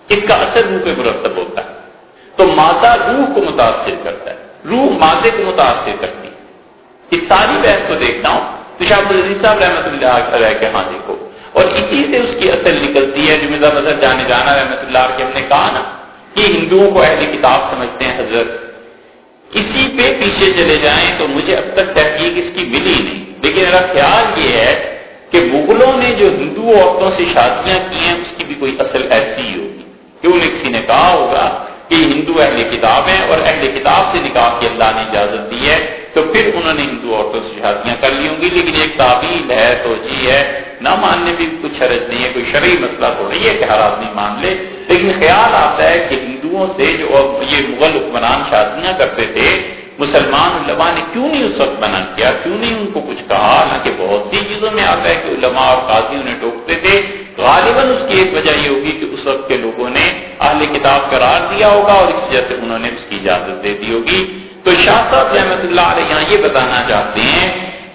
S1: اس کا اثر روح پہ مرتب ہوتا ہے. تو مادہ روح کو متاثر کرتا ہے، روح مادے کو متاثر کرتی ہے. اس ساری بحث کو دیکھتا ہوں تو شاہ عبد العزیز صاحب رحمۃ اللہ علیہ کے ہاں دیکھو، اور اسی سے اس کی اصل نکلتی ہے جو مرزا مظہر جانے جانا رحمۃ اللہ علیہ ہم نے کہا نا کہ ہندوؤں کو اہل کتاب سمجھتے ہیں حضرت. اسی پہ پیچھے چلے جائیں تو مجھے اب تک تحقیق اس کی ملی نہیں، لیکن میرا خیال یہ ہے کہ مغلوں نے جو ہندو عورتوں سے شادیاں کی ہیں اس کی بھی کوئی اصل ایسی ہی ہوگی کہ انہیں کسی نے کہا ہوگا کہ ہندو اہل کتاب ہیں اور اہل کتاب سے نکاح کی اللہ نے اجازت دی ہے تو پھر انہوں نے ہندو عورتوں سے شادیاں کر لی ہوں گی. لیکن ایک تعویل ہے، توجیہ ہے، نہ ماننے بھی کچھ حرج نہیں ہے، کوئی شرعی مسئلہ تھوڑی ہے کہ ہر آدمی مان لے. لیکن خیال آتا ہے کہ ہندوؤں سے جو یہ مغل حکمران شادیاں کرتے تھے، مسلمان علماء نے کیوں نہیں اس وقت منع کیا، کیوں نہیں ان کو کچھ کہا؟ حالانکہ بہت سی چیزوں میں آتا ہے کہ علماء اور قاضی انہیں ٹوکتے تھے. غالباً اس کی ایک وجہ یہ ہوگی کہ اس وقت کے لوگوں نے اہل کتاب قرار دیا ہوگا اور اس وجہ سے انہوں نے اس کی اجازت دے دی ہوگی. تو شاہ صاحب رحمۃ اللہ علیہ یہاں یہ بتانا چاہتے ہیں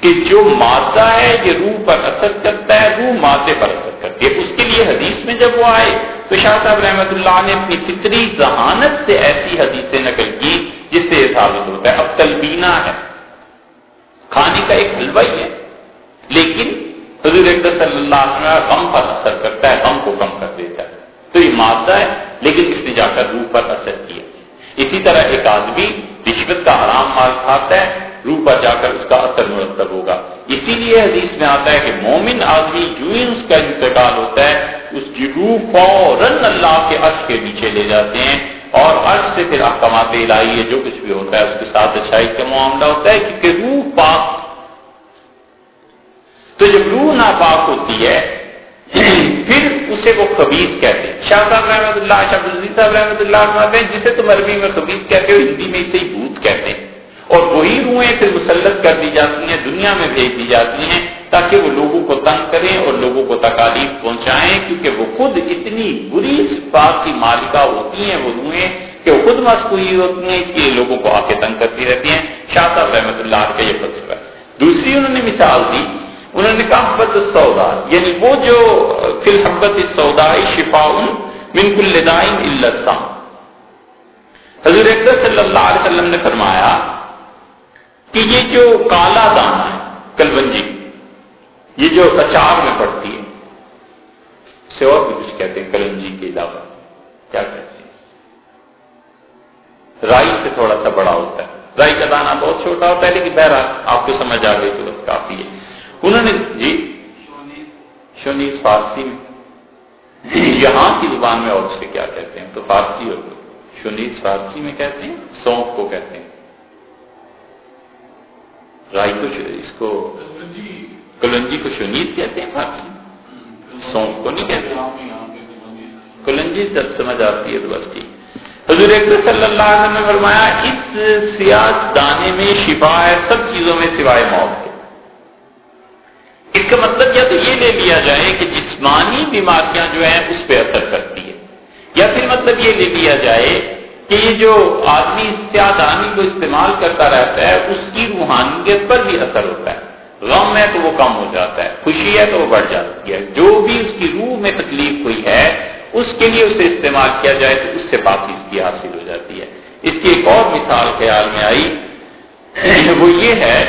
S1: کہ جو مادہ ہے یہ روح پر اثر کرتا ہے، روح مادے پر اثر کرتی ہے. اس کے لیے حدیث میں جب وہ آئے تو شاہ صاحب رحمۃ اللہ نے اپنی فطری ذہانت سے ایسی حدیثیں نقل کی جس سے یہ ثابت ہوتا ہے. اب تلبینہ ہے، کھانے کا ایک حلوہ ہی ہے، لیکن حضور اکرم صلی اللہ علیہ وسلم غم پر اثر کرتا ہے، غم کو کم کر دیتا ہے. تو یہ مادہ ہے لیکن اس نے جا کر روح پر اثر کیا. اسی طرح ایک آدمی رشوت کا حرام مال کھاتا ہے، روح پر جا کر اس کا اثر مرتب ہوگا. اسی لیے حدیث میں آتا ہے کہ مومن آدمی جو ہی اس کا انتقال ہوتا ہے اس کی روح فوراً اللہ کے عرش کے نیچے لے جاتے ہیں اور عرش سے پھر احکامات الہی جو کچھ بھی ہوتا ہے اس کے ساتھ اچھائی کا معاملہ ہوتا ہے، کیونکہ روح پاک. تو جب روح ناپاک ہوتی ہے پھر اسے وہ خبیث کہتے ہیں. شاہ صاحب رحمۃ اللہ، شاہ عبدالعزیز صاحب رحمۃ اللہ فرماتے ہیں جسے تم عربی میں خبیث کہتے ہو ہندی میں اسے بھوت کہتے ہیں. اور وہی روحیں پھر مسلط کر دی جاتی ہیں، دنیا میں بھیج دی جاتی ہیں تاکہ وہ لوگوں کو تنگ کریں اور لوگوں کو تکالیف پہنچائیں، کیونکہ وہ خود اتنی بری صفات کی مالکہ ہوتی ہیں وہ روحیں کہ وہ خود مست ہوئی ہوتی ہیں، اس لیے لوگوں کو آ کے تنگ کرتی رہتی ہیں. شاہ صاحب رحمۃ اللہ کا یہ فلسفہ ہے. دوسری انہوں نے مثال دی، انہوں نے کہا حبۃ السوداء، یعنی وہ جو فی الحبۃ السوداء شفاء من کل داء الا السم. حضور اکرم صلی اللہ علیہ وسلم نے فرمایا کہ یہ جو کالا دانہ ہے کلونجی، یہ جو اچار میں پڑتی ہے، اسے اور بھی کچھ کہتے ہیں کلونجی کے علاوہ، کیا کہتے ہیں؟ رائی سے تھوڑا سا بڑا ہوتا ہے. رائی کا دانہ بہت چھوٹا ہوتا ہے لیکن بہرحال آپ کو سمجھ آ گئی تو بس کافی ہے. انہوں نے جی شونیز فارسی میں، یہاں کی زبان میں اور اسے کیا کہتے ہیں تو فارسی اور شونیز فارسی میں کہتے ہیں، سونف کو کہتے ہیں. رائی کو اس کو کلونجی کو شونیز کہتے ہیں فارسی، سونف کو نہیں کہتے. کلونجی جب سمجھ آتی ہے تو بس ٹھیک. حضور اکرم صلی اللہ علیہ وسلم نے فرمایا اس سیاہ دانے میں شفا ہے سب چیزوں میں سوائے موت کے. اس کا مطلب یا تو یہ لے لیا جائے کہ جسمانی بیماریاں جو ہیں اس پہ اثر کرتی ہے، یا پھر مطلب یہ لے لیا جائے کہ یہ جو آدمی سیاہ دانی کو استعمال کرتا رہتا ہے اس کی روحانیت پر بھی اثر ہوتا ہے. غم ہے تو وہ کم ہو جاتا ہے، خوشی ہے تو وہ بڑھ جاتی ہے. جو بھی اس کی روح میں تکلیف ہوئی ہے اس کے لیے اسے استعمال کیا جائے تو اس سے پاکی اس کی حاصل ہو جاتی ہے. اس کی ایک اور مثال خیال میں آئی، وہ یہ ہے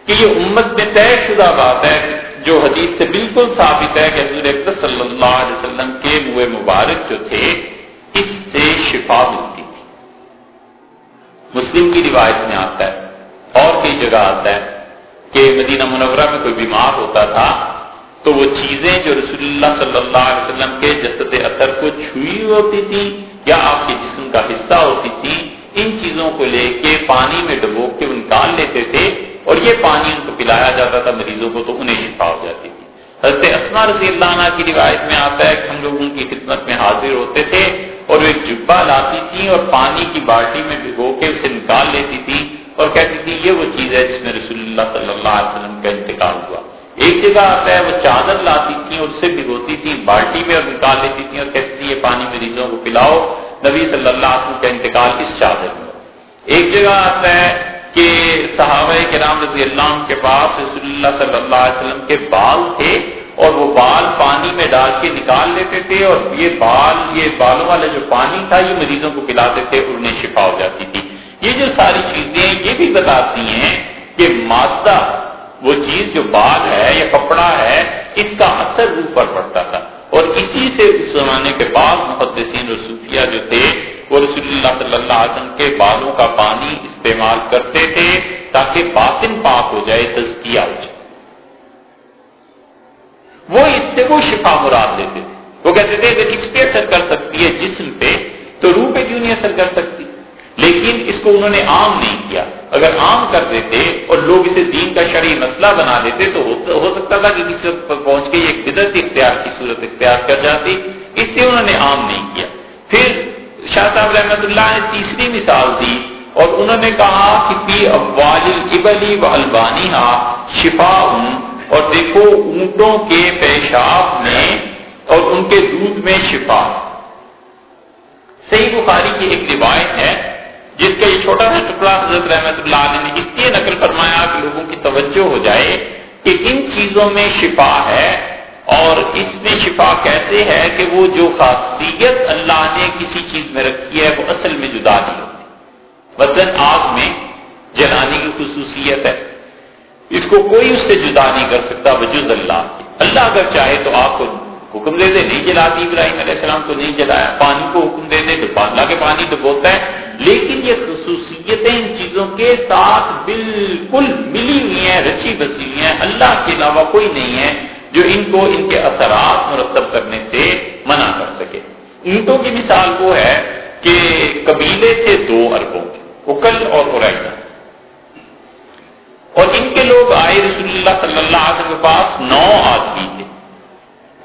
S1: کہ یہ امت میں طے شدہ بات ہے جو حدیث سے بالکل ثابت ہے کہ حضور اکرم صلی اللہ علیہ وسلم کے منہ مبارک جو تھے اس سے شفا ملتی تھی. مسلم کی روایت میں آتا ہے اور کئی جگہ آتا ہے کہ مدینہ منورہ میں کوئی بیمار ہوتا تھا تو وہ چیزیں جو رسول اللہ صلی اللہ علیہ وسلم کے جسد اطہر کو چھوئی ہوتی تھی یا آپ کے جسم کا حصہ ہوتی تھی، ان چیزوں کو لے کے پانی میں ڈبو کے نکال لیتے تھے اور یہ پانی ان کو پلایا جاتا تھا مریضوں کو تو انہیں شفا ہو جاتی تھی. حضرت اسماء رضی اللہ عنہ کی روایت میں آتا ہے کہ ہم لوگ ان کی خدمت میں حاضر ہوتے تھے اور وہ ایک جبہ لاتی تھی اور پانی کی بالٹی میں بھگو کے اسے نکال لیتی تھی اور کہتی تھی یہ وہ چیز ہے جس میں رسول اللہ صلی اللہ علیہ وسلم کا انتقال ہوا. ایک جگہ آتا ہے وہ چادر لاتی تھی اور اسے بھگوتی تھی بالٹی میں اور نکال لیتی تھی اور کہتی تھی یہ پانی مریضوں کو پلاؤ، نبی صلی اللہ علیہ وسلم کا انتقال اس چادر میں. ایک جگہ آتا ہے کہ صحابہ کرام رضی اللہ عنہ کے پاس رسول اللہ صلی اللہ علیہ وسلم کے بال تھے اور وہ بال پانی میں ڈال کے نکال لیتے تھے اور یہ بالوں والا جو پانی تھا یہ مریضوں کو پلاتے تھے اور انہیں شفا ہو جاتی تھی. یہ جو ساری چیزیں یہ بھی بتاتی ہیں کہ مادہ وہ چیز جو بال ہے یا کپڑا ہے اس کا اثر روح پر پڑتا تھا اور اسی سے اس زمانے کے بعد محدثین اور صوفیہ جو تھے وہ رسول اللہ صلی اللہ علیہ وسلم کے بالوں کا پانی استعمال کرتے تھے تاکہ باطن پاک ہو جائے، تزکیہ ہو جائے. وہ اس سے وہ شفا مراد لیتے تھے. وہ کہتے تھے اگر اس پہ اثر کر سکتی ہے جسم پہ تو روح پہ کیوں نہیں اثر کر سکتی. لیکن اس کو انہوں نے عام نہیں کیا. اگر عام کر دیتے اور لوگ اسے دین کا شرعی مسئلہ بنا دیتے تو ہو سکتا تھا کہ کسی پر پہنچ کے ایک بدعت اختیار کی صورت اختیار کر جاتی. اس سے انہوں نے عام نہیں کیا. پھر شاہ صاحب رحمۃ اللہ نے تیسری مثال دی اور انہوں نے کہا کہ فی اموال الابل والبانیھا شفاء، اور دیکھو اونٹوں کے پیشاب میں اور ان کے دودھ میں شفا. صحیح بخاری کی ایک روایت ہے جس کا یہ چھوٹا سا ٹکڑا حضرت رحمت اللہ علیہ نے اس لیے نقل فرمایا کہ لوگوں کی توجہ ہو جائے کہ ان چیزوں میں شفا ہے، اور اس میں شفا کیسے ہے کہ وہ جو خاصیت اللہ نے کسی چیز میں رکھی ہے وہ اصل میں جدا نہیں ہوتی۔ مثلاً آگ میں جلانے کی خصوصیت ہے، اس کو کوئی اس سے جدا نہیں کر سکتا بجز اللہ۔ اللہ اگر چاہے تو آگ کو حکم دے دے، نہیں جلاتی، ابراہیم علیہ السلام کو نہیں جلایا، پانی کو حکم دے دے تو اللہ کے پانی ڈبوتا ہے، لیکن یہ خصوصیتیں ان چیزوں کے ساتھ بالکل ملی ہوئی ہیں، رچی بسی ہوئی ہیں۔ اللہ کے علاوہ کوئی نہیں ہے جو ان کو ان کے اثرات مرتب کرنے سے منع کر سکے۔ اونٹوں کی مثال وہ ہے کہ قبیلے تھے 2 اربوں کے، اکل اور قریظہ، اور ان کے لوگ آئے رسول اللہ صلی اللہ علیہ وسلم کے پاس، 9 آدمی تھے،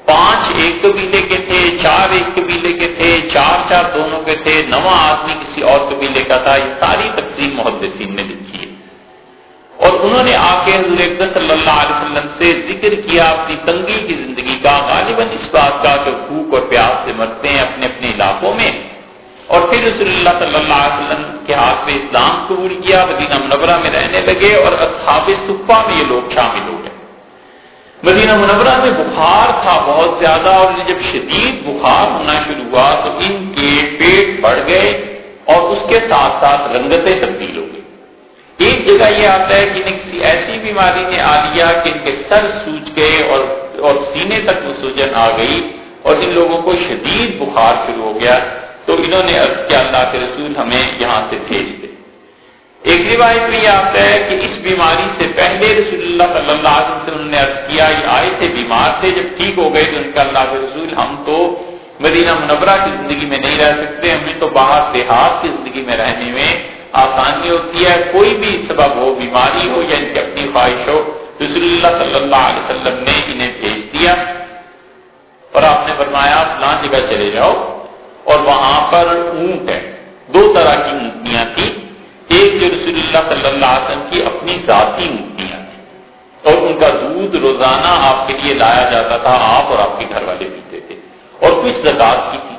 S1: 5 ایک قبیلے کے تھے، 4 ایک قبیلے کے تھے، 4 دونوں کے تھے، 9واں آدمی کسی اور قبیلے کا تھا۔ یہ ساری تقسیم محدثین نے لکھی ہے، اور انہوں نے آ کے حضور اکرم صلی اللہ علیہ وسلم سے ذکر کیا اپنی تنگی کی زندگی کا، غالباً اس بات کا کہ بھوک اور پیاس سے مرتے ہیں اپنے اپنے علاقوں میں، اور پھر رسول اللہ صلی اللہ علیہ وسلم کے ہاتھ میں اسلام قبول کیا، مدینہ منورہ میں رہنے لگے، اور اصحاب صفہ میں یہ لوگ شامل ہو گئے۔ مدینہ منورہ میں بخار تھا بہت زیادہ، اور جب شدید بخار ہونا شروع ہوا تو ان کے پیٹ بڑھ گئے اور اس کے ساتھ ساتھ رنگتیں تبدیل ہو گئی۔ ایک جگہ یہ آتا ہے کہ کسی ایسی بیماری نے آ لیا کہ ان کے سر سوج گئے اور سینے تک وہ سوجن آ گئی، اور ان لوگوں کو شدید بخار شروع ہو گیا، تو انہوں نے عرض کیا اللہ کے رسول ہمیں یہاں سے بھیج دے۔ ایک روایت میں یہ آتا ہے کہ اس بیماری سے پہلے رسول اللہ صلی اللہ علیہ وسلم نے عرض کیا، یہ آئے تھے بیمار تھے، جب ٹھیک ہو گئے تو ان کا اللہ کے رسول ہم تو مدینہ منورہ کی زندگی میں نہیں رہ سکتے، ہمیں تو باہر دیہات کی زندگی میں رہنے میں آسانی ہوتی ہے، کوئی بھی سبب ہو، بیماری ہو یا ان کی اپنی خواہش ہو، رسول اللہ صلی اللہ علیہ وسلم نے انہیں بھیج دیا، اور آپ نے فرمایا فلاں جگہ چلے جاؤ، اور وہاں پر اونٹ ہے، 2 طرح کی اونٹنیاں تھیں، ایک جو رسول اللہ صلی اللہ علیہ وسلم کی اپنی ذاتی اونٹنیاں تھیں، اور ان کا دودھ روزانہ آپ کے لیے لایا جاتا تھا، آپ اور آپ کے گھر والے پیتے تھے، اور کچھ زکات کی تھی،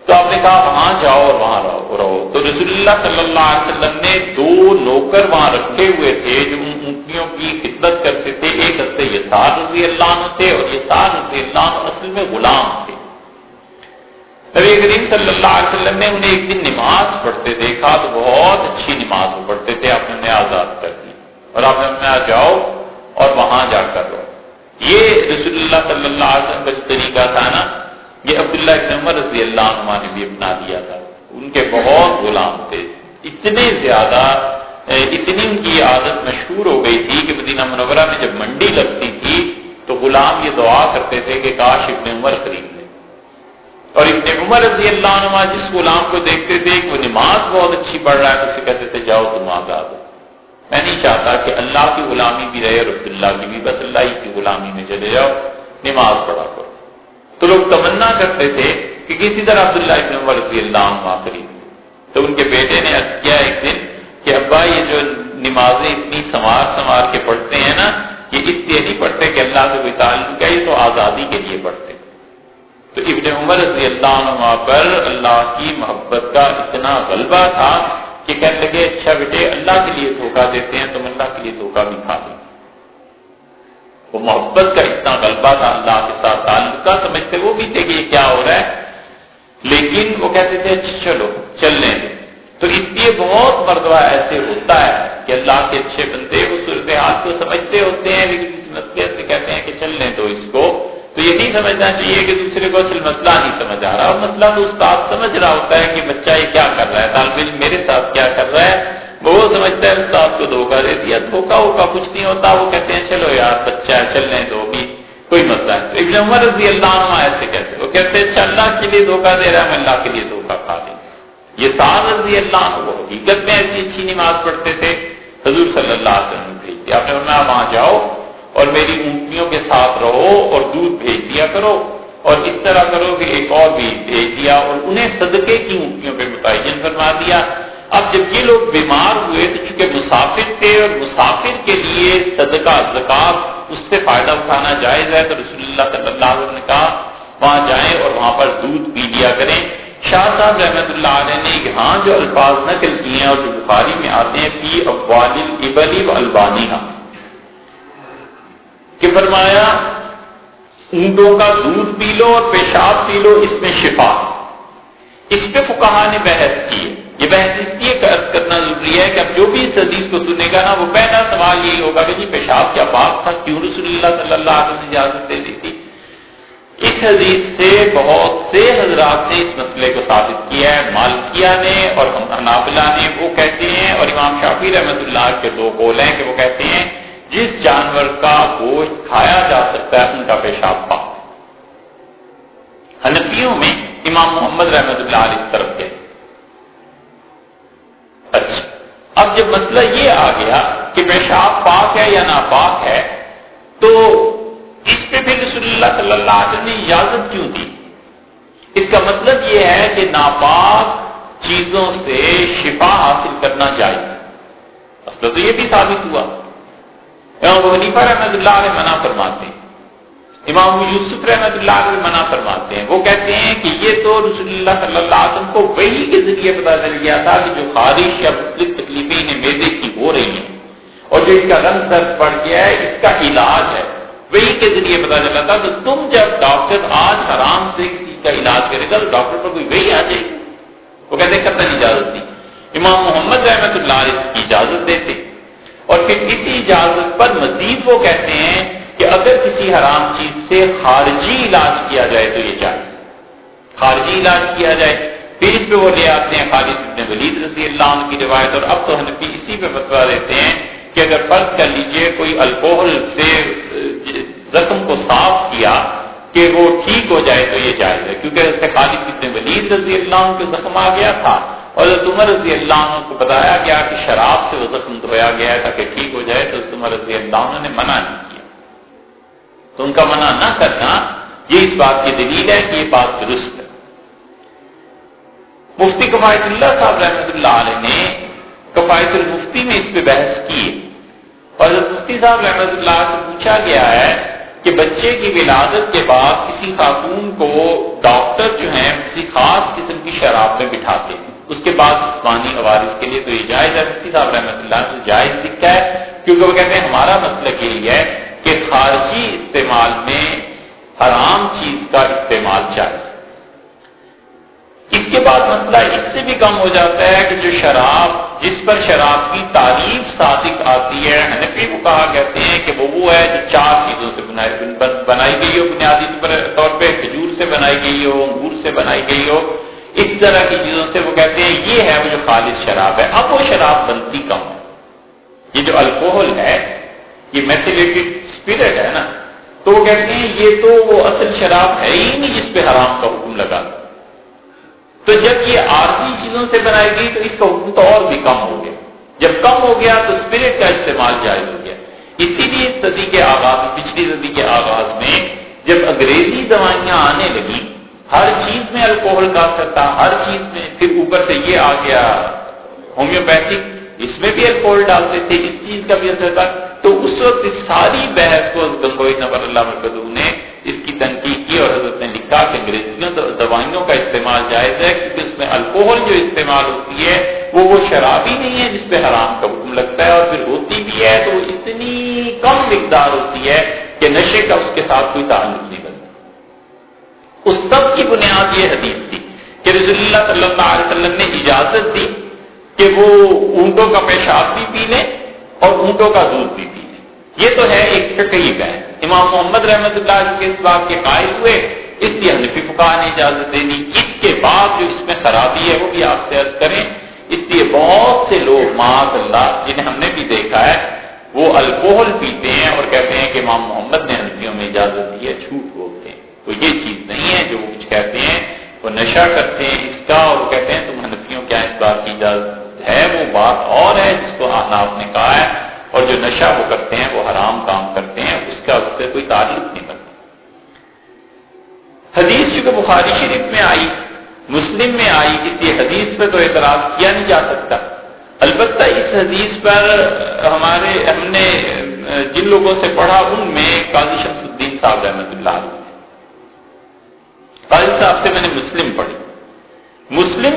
S1: تو آپ نے کہا وہاں جاؤ اور وہاں رہو۔ تو رسول اللہ صلی اللہ علیہ وسلم نے 2 نوکر وہاں رکھے ہوئے تھے جو ان اونٹنیوں کی خدمت کرتے تھے، ایک حضرت یسار رضی اللہ عنہ تھے، اور یسار رضی اللہ عنہ اصل میں غلام تھے۔ نبی کریم صلی اللہ علیہ وسلم نے انہیں ایک دن نماز پڑھتے دیکھا، تو بہت اچھی نماز وہ پڑھتے تھے، آپ نے انہیں آزاد کر دی، اور آپ نے انہیں جاؤ اور وہاں جا کر رہو۔ یہ رسول اللہ صلی اللہ علیہ وسلم کا جو طریقہ تھا نا، یہ عبداللہ ابن عمر رضی اللہ عنہ نے بھی اپنا دیا تھا۔ ان کے بہت غلام تھے، اتنے زیادہ، اتنی ان کی عادت مشہور ہو گئی تھی کہ مدینہ منورہ میں جب منڈی لگتی تھی تو غلام یہ دعا کرتے تھے کہ کاش ابن عمر خرید لے، اور ابن عمر رضی اللہ عنہ جس غلام کو دیکھتے تھے کہ وہ نماز بہت اچھی پڑھ رہا ہے تو اسے کہتے تھے جاؤ تم آزاد ہو، میں نہیں چاہتا کہ اللہ کی غلامی بھی رہے اور عبداللہ کی بھی، بس اللہ ہی کی غلامی میں چلے جاؤ، نماز پڑھا کرو۔ تو لوگ تمنا کرتے تھے کہ کسی طرح عبداللہ ابن عمر رضی اللہ عنہ خرید، تو ان کے بیٹے نے عرض کیا ایک دن کہ ابا یہ جو نمازیں اتنی سنوار کے پڑھتے ہیں نا، یہ اس لیے نہیں پڑھتے کہ اللہ سے کوئی تعلق ہے، یہ تو آزادی کے لیے پڑھتے۔ تو ابن عمر رضی اللہ عنہ پر اللہ کی محبت کا اتنا غلبہ تھا کہ کہنے لگے اچھا بیٹے اللہ کے لیے دھوکہ دیتے ہیں، تم اللہ کے لیے دھوکہ بھی کھا دیں۔ وہ محبت کا اتنا غلبہ تھا اللہ کے ساتھ تعلق کا، سمجھتے وہ بھی تھے کہ یہ کیا ہو رہا ہے، لیکن وہ کہتے تھے اچھا چلو چل لیں۔ تو اس لیے بہت مرتبہ ایسے ہوتا ہے کہ اللہ کے اچھے بندے وہ صورتحال کو سمجھتے ہوتے ہیں، لیکن اس مسئلے سے کہتے ہیں کہ چل لیں تو اس کو، تو یہ نہیں سمجھنا چاہیے کہ دوسرے کو اصل مسئلہ نہیں سمجھ آ رہا، اور مسئلہ تو استاد سمجھ رہا ہوتا ہے کہ بچہ یہ کیا کر رہا ہے، طالب علم میرے ساتھ کیا کر رہا ہے، وہ سمجھتا ہے استاد کو دھوکہ دے دیا، دھوکہ کچھ نہیں ہوتا، وہ کہتے ہیں چلو یار بچہ ہے چلنے دو بھی کوئی مسئلہ نہیں۔ ابن عمر رضی اللہ عنہ ایسے کہتے، وہ کہتے ہیں اچھا اللہ کے لیے دھوکہ دے رہا ہے، ہم اللہ کے لیے دھوکہ کھا دیں۔ یہ سعد رضی اللہ عنہ وہ حقیقت میں ایسی اچھی نماز پڑھتے تھے، حضور صلی اللہ علیہ وسلم نے بھیج دیا، آپ نے فرمایا وہاں جاؤ اور میری اونٹنیوں کے ساتھ رہو اور دودھ بھیج دیا کرو، اور اس طرح کرو کہ ایک اور بھی بھیج دیا، اور انہیں صدقے کی اونٹنیوں پہ متعین فرما دیا۔ اب جب یہ لوگ بیمار ہوئے تو چونکہ مسافر تھے، اور مسافر کے لیے صدقہ زکات اس سے فائدہ اٹھانا جائز ہے، تو رسول اللہ صلی اللہ علیہ وسلم نے کہا وہاں جائیں اور وہاں پر دودھ پی لیا کریں، شاہ صاحب رحمۃ اللہ علیہ نے یہاں جو الفاظ نقل کیے ہیں اور جو بخاری میں آتے ہیں فی ابوال الابل والبانیہ، کہ فرمایا اونٹوں کا دودھ پی لو اور پیشاب پی لو، اس میں شفا۔ اس پہ فقہا نے بحث کی ہے۔ یہ بحث اس لیے عرض کرنا ضروری ہے کہ اب جو بھی اس حدیث کو سنے گا نا، وہ پہلا سوال یہی ہوگا کہ جی پیشاب کیا پاک تھا؟ کیوں رسول اللہ صلی اللہ علیہ وسلم نے اجازت دے دی تھی؟ اس حدیث سے بہت سے حضرات نے اس مسئلے کو ثابت کیا ہے، مالکیہ نے اور حنابلہ نے، وہ کہتے ہیں، اور امام شافعی رحمۃ اللہ کے دو قول ہیں کہ وہ کہتے ہیں جس جانور کا گوشت کھایا جا سکتا ہے ان کا پیشاب پاک۔ حنفیوں میں امام محمد رحمۃ اللہ علیہ کی طرف گئے۔ اچھا، اب جب مسئلہ یہ آ گیا کہ پیشاب پاک ہے یا ناپاک ہے، تو اس پہ پھر رسول اللہ صلی اللہ علیہ وسلم نے اجازت کیوں دی؟ اس کا مطلب یہ ہے کہ ناپاک چیزوں سے شفا حاصل کرنا جائز۔ مسئلہ تو یہ بھی ثابت ہوا۔ امام ابو حنیفہ رحمۃ اللہ علیہ منع فرماتے ہیں، امام ابو یوسف رحمۃ اللہ علیہ منع فرماتے ہیں۔ وہ کہتے ہیں کہ یہ تو رسول اللہ صلی اللہ علیہ وسلم کو وحی کے ذریعے پتہ چل گیا تھا کہ جو خارش یا مختلف تکلیفیں انہیں معدے کی ہو رہی ہیں اور جو اس کا رنگ درد پڑ گیا ہے، اس کا علاج ہے، وہی کے ذریعے پتا چلا تھا۔ تو تم جب ڈاکٹر آج حرام سے کسی کا علاج کرے گا تو ڈاکٹر پر کوئی وہی آ جائے گی؟ وہ کہتے ہیں قطعاً اجازت دی۔ امام محمد رحمۃ اللہ علیہ اس کی اجازت دیتے، اور پھر اسی اجازت پر مزید وہ کہتے ہیں کہ اگر کسی حرام چیز سے خارجی علاج کیا جائے تو یہ جائز، خارجی علاج کیا جائے۔ پھر اس پہ وہ لے آتے ہیں خالد بن ولید رضی اللہ عنہ کی روایت، اور اب تو حنفی اسی پہ فتویٰ دیتے ہیں کہ اگر فرض کر لیجئے کوئی الکوہل سے زخم کو صاف کیا کہ وہ ٹھیک ہو جائے تو یہ جائز ہے، کیونکہ اس سے خالد بن ولید رضی اللہ عنہ کو زخم آ گیا تھا اور حضرت عمر رضی اللہ عنہ کو بتایا گیا کہ شراب سے وہ زخم دھویا گیا ہے تاکہ ٹھیک ہو جائے، تو حضرت عمر رضی اللہ عنہ نے منع نہیں کیا۔ تو ان کا منع نہ کرنا یہ اس بات کی دلیل ہے کہ یہ بات درست ہے۔ مفتی کفایت اللہ صاحب رحمۃ اللہ علیہ نے کفایت المفتی میں اس پہ بحث کی، اور مفتی صاحب رحمۃ اللہ سے پوچھا گیا ہے کہ بچے کی ولادت کے بعد کسی خاتون کو ڈاکٹر جو ہیں کسی خاص قسم کی شراب میں بٹھاتے ہیں، اس کے بعد جسمانی عوارض کے لیے، تو یہ جائز ہے؟ مفتی صاحب رحمۃ اللہ سے جائز دکھتا ہے، کیونکہ وہ کہتے ہیں ہمارا مسئلہ یہی ہے کہ خارجی استعمال میں حرام چیز کا استعمال جائز۔ اس کے بعد مسئلہ اس سے بھی کم ہو جاتا ہے کہ جو شراب جس پر شراب کی تعریف صادق آتی ہے، حنفی فقہا کہتے ہیں کہ وہ ہے جو چار چیزوں سے بنائی گئی ہو، بنیادی طور پہ کھجور سے بنائی گئی ہو، انگور سے بنائی گئی ہو، اس طرح کی چیزوں سے وہ کہتے ہیں یہ ہے وہ جو خالص شراب ہے۔ اب وہ شراب بنتی کم ہے، یہ جو الکوہل ہے یہ میتھیلیٹڈ اسپرٹ ہے نا، تو وہ کہتے ہیں یہ تو وہ اصل شراب ہے ہی نہیں جس پہ حرام کا حکم لگا۔ تو جب یہ عارضی چیزوں سے بنائی گئی تو اس کا حکم تو اور بھی کم ہو گیا، جب کم ہو گیا تو اسپرٹ کا استعمال جائز ہو گیا۔ اسی لیے اس صدی کے آغاز، پچھلی صدی کے آغاز میں جب انگریزی دوائیاں آنے لگی، ہر چیز میں الکوہل کا اثر تھا، ہر چیز میں، پھر اوپر سے یہ آ گیا ہومیوپیتھک، اس میں بھی الکوہل ڈالتے تھے، اس چیز کا بھی اثر تھا، تو اس وقت اس ساری بحث کو گنگوئی نور اللہ مرکزو نے اس کی تنقید کی اور حضرت نے لکھا کہ انگریزی دوائیوں کا استعمال جائز ہے، کیونکہ اس میں الکوہل جو استعمال ہوتی ہے وہ شراب ہی نہیں ہے جس پہ حرام کا حکم لگتا ہے، اور پھر ہوتی بھی ہے تو اتنی کم مقدار ہوتی ہے کہ نشے کا اس کے ساتھ کوئی تعلق نہیں بنتا۔ اس سب کی بنیاد یہ حدیث تھی کہ رسول اللہ صلی اللہ علیہ وسلم نے اجازت دی کہ وہ اونٹوں کا پیشاب بھی پی لیں اور اونٹوں کا دودھ بھی پی لیں۔ یہ تو ہے ایک فقہی بحث۔ امام محمد رحمۃ اللہ کے اس بات کے قائل ہوئے، اس لیے حنفی فقہا نے اجازت دے دی۔ اس کے بعد جو اس میں خرابی ہے وہ بھی آپ سے عرض کریں، اس لیے بہت سے لوگ معاذ اللہ جنہیں ہم نے بھی دیکھا ہے وہ الکوہل پیتے ہیں اور کہتے ہیں کہ امام محمد نے حنفیوں میں اجازت دی ہے، جھوٹ بولتے ہیں۔ تو یہ چیز نہیں ہے جو وہ کچھ کہتے ہیں، وہ نشہ کرتے ہیں اس کا، اور وہ کہتے ہیں تم حنفیوں کیا اس بات کی اجازت ہے، وہ بات اور ہے جس کو احناف نے کہا ہے، اور جو نشہ وہ کرتے ہیں وہ حرام کام کرتے ہیں، اس کا اس سے کوئی تعلق نہیں بنتا۔ حدیث جو بخاری شریف میں آئی، مسلم میں آئی، اس لیے حدیث پہ تو اعتراض کیا نہیں جا سکتا۔ البتہ اس حدیث پر ہم نے جن لوگوں سے پڑھا ان میں قاضی شمس الدین صاحب رحمۃ اللہ علیہ، قاضی صاحب سے میں نے مسلم پڑھی،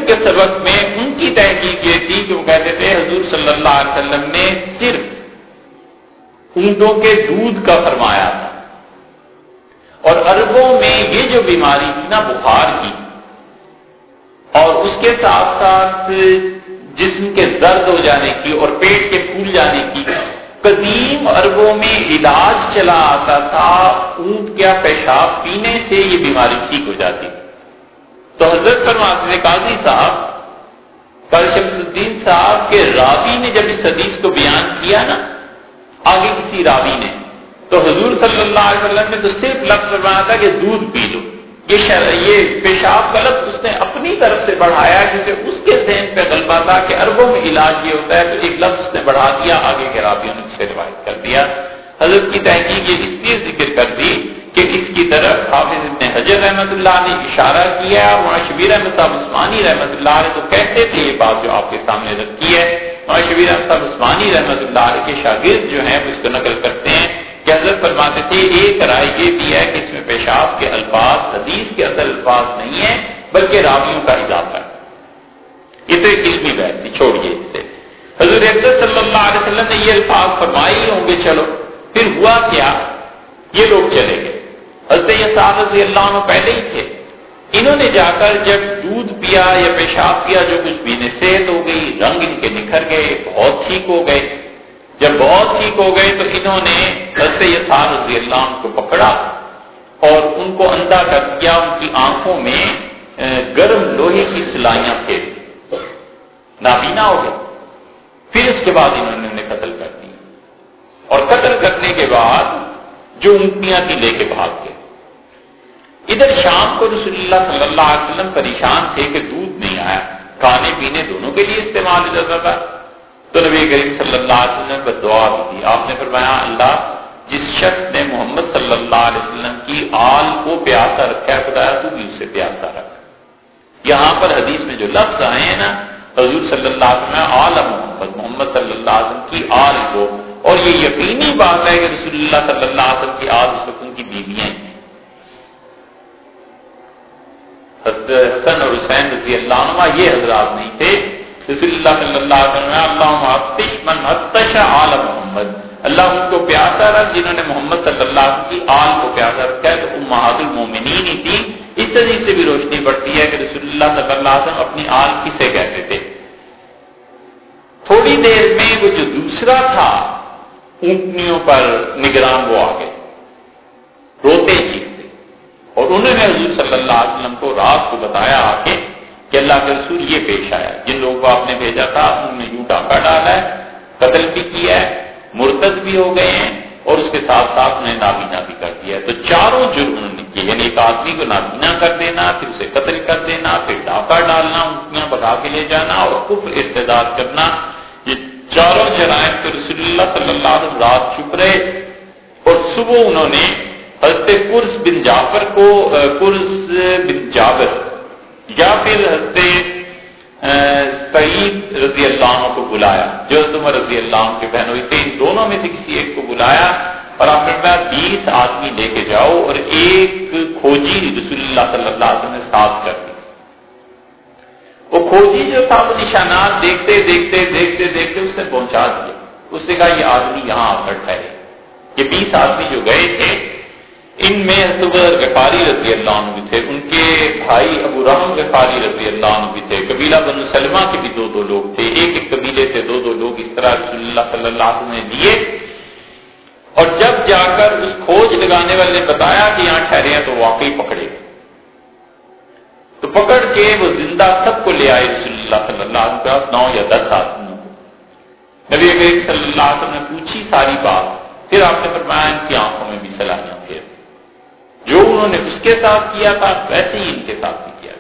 S1: کے سبق میں ان کی تحقیق یہ تھی کہ وہ کہتے تھے حضور صلی اللہ علیہ وسلم نے صرف اونٹوں کے دودھ کا فرمایا تھا، اور عربوں میں یہ جو بیماری تھی نا بخار کی، اور اس کے ساتھ ساتھ جسم کے زرد ہو جانے کی اور پیٹ کے پھول جانے کی، قدیم عربوں میں علاج چلا آتا تھا اونٹ کا پیشاب پینے سے یہ بیماری ٹھیک ہو جاتی۔ تو حضرت فرماتے تھے قاضی صاحب قاضی شمس الدین صاحب کے راوی نے جب اس حدیث کو بیان کیا نا آگے کسی راوی نے، تو حضور صلی اللہ علیہ وسلم نے تو صرف لفظ فرمایا تھا کہ دودھ پی لو، یہ پیشاب کا لفظ اس نے اپنی طرف سے بڑھایا کیونکہ اس کے ذہن پہ غلبہ تھا کہ عربوں میں علاج یہ ہوتا ہے، تو ایک لفظ اس نے بڑھا دیا، آگے کے راویوں نے اسے روایت کر دیا۔ حضرت کی تحقیق یہ اس لیے ذکر کر دی کہ اس کی طرف حافظ ابن حجر رحمۃ اللہ نے اشارہ کیا، مولانا شبیر احمد صاحب عثمانی رحمۃ اللہ علیہ تو کہتے تھے یہ بات جو آپ کے سامنے رکھی ہے، مولانا شبیر احمد صاحب عثمانی رحمۃ اللہ علیہ کے شاگرد جو ہیں اس کو نقل کرتے ہیں کہ حضرت فرماتے تھے ایک رائے یہ بھی ہے کہ اس میں پیشاب کے الفاظ حدیث کے اصل الفاظ نہیں ہیں بلکہ راویوں کا اضافہ ہے۔ یہ تو ایک علمی بحث تھی، چھوڑیے اس سے۔ حضور اکرم صلی اللہ علیہ وسلم نے یہ الفاظ فرمائے ہی ہوں گے، چلو پھر ہوا کیا، یہ لوگ چلے گئے، حضرت یسار رضی اللہ عنہ پہلے ہی تھے، انہوں نے جا کر جب دودھ پیا یا پیشاب پیا جو کچھ بھی صحت ہو گئی، رنگ ان کے نکھر گئے، بہت ٹھیک ہو گئے۔ جب بہت ٹھیک ہو گئے تو انہوں نے حضرت یسار رضی اللہ عنہ کو پکڑا اور ان کو اندھا کر دیا، ان کی آنکھوں میں گرم لوہے کی سلائیاں پھیر دی، نابینا ہو گئے۔ پھر اس کے بعد انہوں نے انہیں قتل کر دیا، اور قتل کرنے کے بعد جو اونٹیاں تھی لے کے بھاگ گئے۔ ادھر شام کو رسول اللہ صلی اللہ علیہ وسلم پریشان تھے کہ دودھ نہیں آیا، کھانے پینے دونوں کے لیے استعمال ہو جاتا تھا، تو نبی کریم صلی اللہ علیہ وسلم پر دعا بھی دی۔ آپ نے فرمایا اللہ جس شخص نے محمد صلی اللہ علیہ وسلم کی آل کو پیاسا رکھا ہے خدایا تو بھی اسے پیاسا رکھ۔ یہاں پر حدیث میں جو لفظ آئے ہیں نا حضور صلی اللہ علیہ وسلم آل محمد صلی اللہ علیہ وسلم کی آل کو، اور یہ یقینی بات ہے کہ رسول اللہ صلی اللہ علیہ وسلم کی آل اس وقت ان کی بیویاں ہیں۔ حسن اور حسین رضی اللہ عنہ یہ حضرات نہیں تھے، رسول اللہ صلی اللہ علیہ وسلم اللہم عطش من عطش آل محمد، اللہ ان کو پیاسا رکھ جنہوں نے محمد صلی اللہ علیہ وسلم کی آل کو پیاسا رکھا ہے، تو امہات المومنین ہی تھی۔ اس طرح سے بھی روشنی پڑتی ہے کہ رسول اللہ صلی اللہ علیہ وسلم اپنی آل کسے کہتے تھے۔ تھوڑی دیر میں وہ جو دوسرا تھا اونٹنیوں پر نگران وہ آ گئے، روتے چیختے، اور انہوں نے حضور صلی اللہ علیہ وسلم کو رات کو بتایا آ کے کہ اللہ کے رسول یہ پیش آیا، جن لوگوں کو آپ نے بھیجا تھا انہوں نے یوں ڈاکہ ڈالا ہے، قتل بھی کیا ہے، مرتد بھی ہو گئے ہیں، اور اس کے ساتھ ساتھ انہیں نابینا بھی کر دیا ہے۔ تو چاروں جرم انہوں نے کیے، یعنی ایک آدمی کو نابینا کر دینا، پھر اسے قتل کر دینا، پھر ڈاکہ ڈالنا، اونٹیاں بگا کے لے جانا، اور کفر ارتداد کرنا، یہ چاروں جرائم تو رسول اللہ صلی اللہ علیہ وسلم رات چھپ رہے، اور صبح انہوں نے حضرت قرز بن جابر یا پھر حضرت سعید رضی اللہ عنہ کو بلایا جو عمر رضی اللہ عنہ کے بہن ہوئی تھے، ان دونوں میں سے کسی ایک کو بلایا، اور آپ نے کہا 20 آدمی لے کے جاؤ، اور ایک کھوجی رسول اللہ صلی اللہ علیہ وسلم نے ساتھ کر دی۔ وہ کھوجی جو تھا وہ نشانات دیکھتے دیکھتے دیکھتے دیکھتے اس نے پہنچا دیا، اس نے کہا یہ آدمی یہاں آ کر ٹھہرے۔ یہ 20 آدمی جو گئے تھے ان میں حضرت غفاری رضی اللہ عنہ بھی تھے، ان کے بھائی ابو رحم غفاری رضی اللہ عنہ بھی تھے، قبیلہ بنو سلمہ کے بھی 2 لوگ تھے، ایک قبیلے سے 2 لوگ اس طرح رسول اللہ صلی اللہ علیہ وسلم نے لیے، اور جب جا کر اس کھوج لگانے والے نے بتایا کہ یہاں ٹھہرے ہیں تو واقعی پکڑے، تو پکڑ کے وہ زندہ سب کو لے آئے رسول اللہ صلی اللہ علیہ وسلم 9 یا 10 آدمیوں کو۔ نبی کریم صلی اللہ علیہ وسلم نے پوچھی ساری بات، پھر آپ نے فرمایا ان کی آنکھوں میں بھی سلائیاں پھیر، جو انہوں نے اس کے ساتھ کیا تھا ویسے ہی ان کے ساتھ بھی کیا۔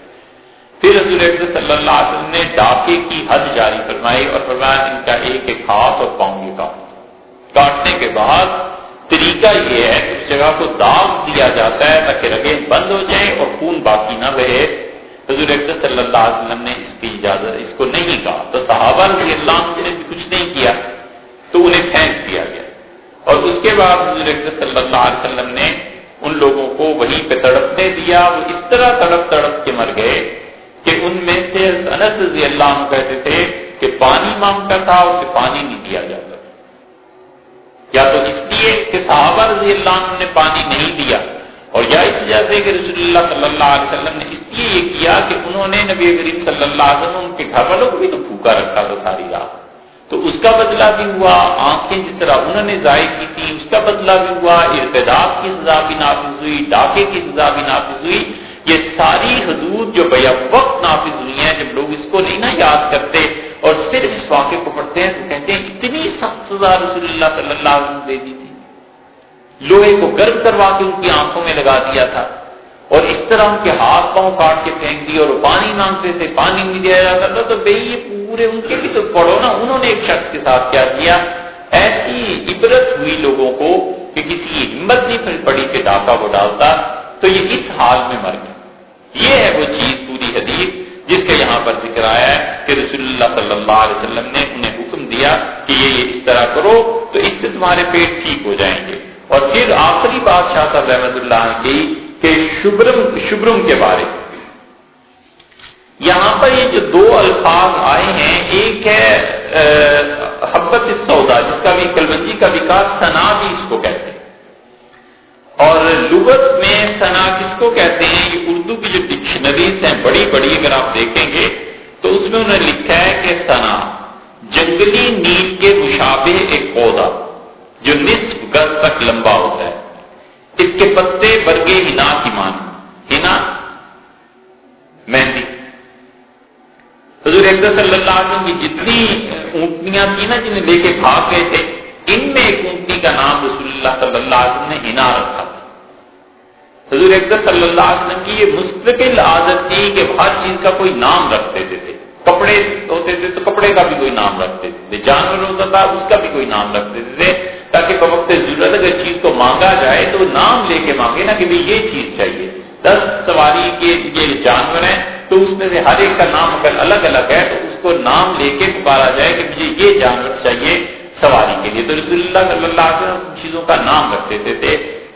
S1: پھر رسول اکرم صلی اللہ علیہ وسلم نے ڈاکے کی حد جاری فرمائی اور فرمایا ان کا ایک ایک ہاتھ اور پاؤں یہ کاٹنے کے بعد طریقہ یہ ہے کہ اس جگہ کو داغ دیا جاتا ہے تاکہ رگیں بند ہو جائیں اور خون باقی نہ بہے۔ حضور اکرم صلی اللہ علیہ وسلم نے اس کی اجازت اس کو نہیں کہا، تو صحابہ رضی اللہ عنہ نے بھی کچھ نہیں کیا، تو انہیں پھینک دیا گیا، اور اس کے بعد حضور اکرم صلی اللہ علیہ وسلم نے ان لوگوں کو وہیں پہ تڑپنے دیا، وہ اس طرح تڑپ کے مر گئے کہ ان میں سے انس رضی اللہ عنہ کہتے تھے کہ پانی مانگتا تھا، اسے پانی نہیں دیا جاتا تھا، یا تو اس لیے کہ صحابہ رضی اللہ عنہ نے پانی نہیں دیا، اور یا اس وجہ سے کہ رسول اللہ صلی اللہ علیہ وسلم نے اس لیے یہ کیا کہ انہوں نے نبی کریم صلی اللہ علیہ وسلم ان کے گھر والوں کو بھی تو بھوکا رکھا تھا ساری رات، تو اس کا بدلہ بھی ہوا، آنکھیں جس طرح انہوں نے ضائع کی تھی اس کا بدلہ بھی ہوا، ارتداد کی سزا بھی نافذ ہوئی، ڈاکے کی سزا بھی نافذ ہوئی۔ یہ ساری حدود جو بیک وقت نافذ ہوئی ہیں، جب لوگ اس کو نہیں نہ یاد کرتے اور صرف اس واقعے کو پڑھتے ہیں تو کہتے ہیں اتنی سخت سزا رسول اللہ صلی اللہ علیہ وسلم دے دی تھی، لوہے کو گرم کروا کے ان کی آنکھوں میں لگا دیا تھا، اور اس طرح ان کے ہاتھ پاؤں کاٹ کے پھینک دیے، اور وہ پانی مانگتے تھے، پانی نہیں دیا جاتا تھا، تو بھئی یہ پورے ان کے بھی تو پڑھو نا، انہوں نے ایک شخص کے ساتھ کیا کیا، ایسی عبرت ہوئی لوگوں کو کہ کسی ہمت نہیں پڑی کہ ڈاکہ وہ ڈالتا، تو یہ اس حال میں مر گیا۔ یہ ہے وہ چیز پوری حدیث جس کا یہاں پر ذکر آیا ہے کہ رسول اللہ صلی اللہ علیہ وسلم نے انہیں حکم دیا کہ یہ اس طرح کرو تو اس سے تمہارے پیٹ ٹھیک ہو جائیں گے۔ اور پھر آخری بات شاہ صاحب رحمۃ اللہ کی کہ شبرم کے بارے میں یہاں پر یہ جو دو الفاظ آئے ہیں، ایک ہے حبت السودا جس کا بھی کلبندی کا بھی کہا، سنا بھی اس کو کہتے ہیں، اور لغت میں سنا کس کو کہتے ہیں، یہ اردو کی جو ڈکشنریز ہیں بڑی بڑی اگر آپ دیکھیں گے تو اس میں انہوں نے لکھا ہے کہ سنا جنگلی نیل کے مشابہ ایک پودا جو نصف گز تک لمبا ہوتا ہے، اس کے پتے برگے ہنا کی مانند، ہنا مہندی۔ حضور اکرم صلی اللہ علیہ وسلم کی جتنی اونٹنیاں تھیں نا جنہیں لے کے بھاگ گئے تھے، ان میں ایک اونٹنی کا نام رسول اللہ صلی اللہ علیہ وسلم نے ہنا رکھا تھا۔ حضور اکرم صلی اللہ علیہ وسلم کی یہ مستقل عادت تھی کہ ہر چیز کا کوئی نام رکھ دیتے تھے، کپڑے ہوتے تھے تو کپڑے کا بھی کوئی نام رکھ دیتے تھے، جانور ہوتا تھا اس کا بھی کوئی نام رکھ دیتے تھے، تاکہ بوقت ضرورت اگر چیز کو مانگا جائے تو نام لے کے مانگے نا کہ بھائی یہ چیز چاہیے۔ 10 سواری کے یہ جانور ہیں تو اس میں سے ہر ایک کا نام اگر الگ الگ ہے تو اس کو نام لے کے پکارا جائے کہ مجھے یہ جانور چاہیے سواری کے لیے، تو رسول اللہ صلی اللہ علیہ وسلم چیزوں کا نام رکھ دیتے تھے۔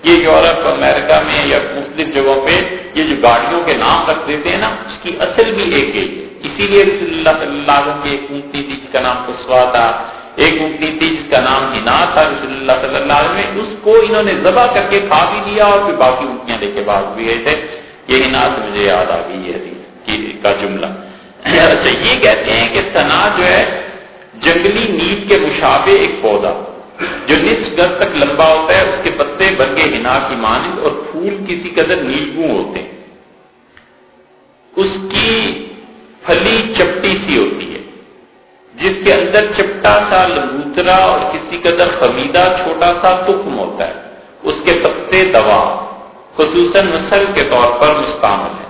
S1: یہ یورپ امریکہ میں یا مختلف جگہوں پہ یہ جو گاڑیوں کے نام رکھ دیتے ہیں نا، اس کی اصل بھی ایک ہے، اسی لیے رسول اللہ صلی اللہ علیہ وسلم کی ایک اونٹنی تھی جس کا نام قصوا تھا، ایک اونٹنی تھی جس کا نام ہنا تھا، رسول اللہ صلی اللہ علیہ وسلم اس کو انہوں نے ذبح کر کے کھا بھی دیا اور پھر باقی اونٹنیاں لے کے بھاگ بھی گئے تھے۔ یہ ہنا سے مجھے یاد آ گئی یہ حدیث کا جملہ۔ اچھا، یہ کہتے ہیں کہ سنا جو ہے جنگلی نیل کے مشابہ ایک پودا جو نصف گز تک لمبا ہوتا ہے، اس کے پتے برگے ہنا کی مانند اور پھول کسی قدر نیلگوں ہوتے ہیں، اس کی پھلی چپٹی سی ہوتی ہے جس کے اندر چپٹا سا لنگوترا اور کسی قدر خمیدہ چھوٹا سا تخم ہوتا ہے، اس کے پتے دوا خصوصاً مسل کے طور پر مستعمل ہے،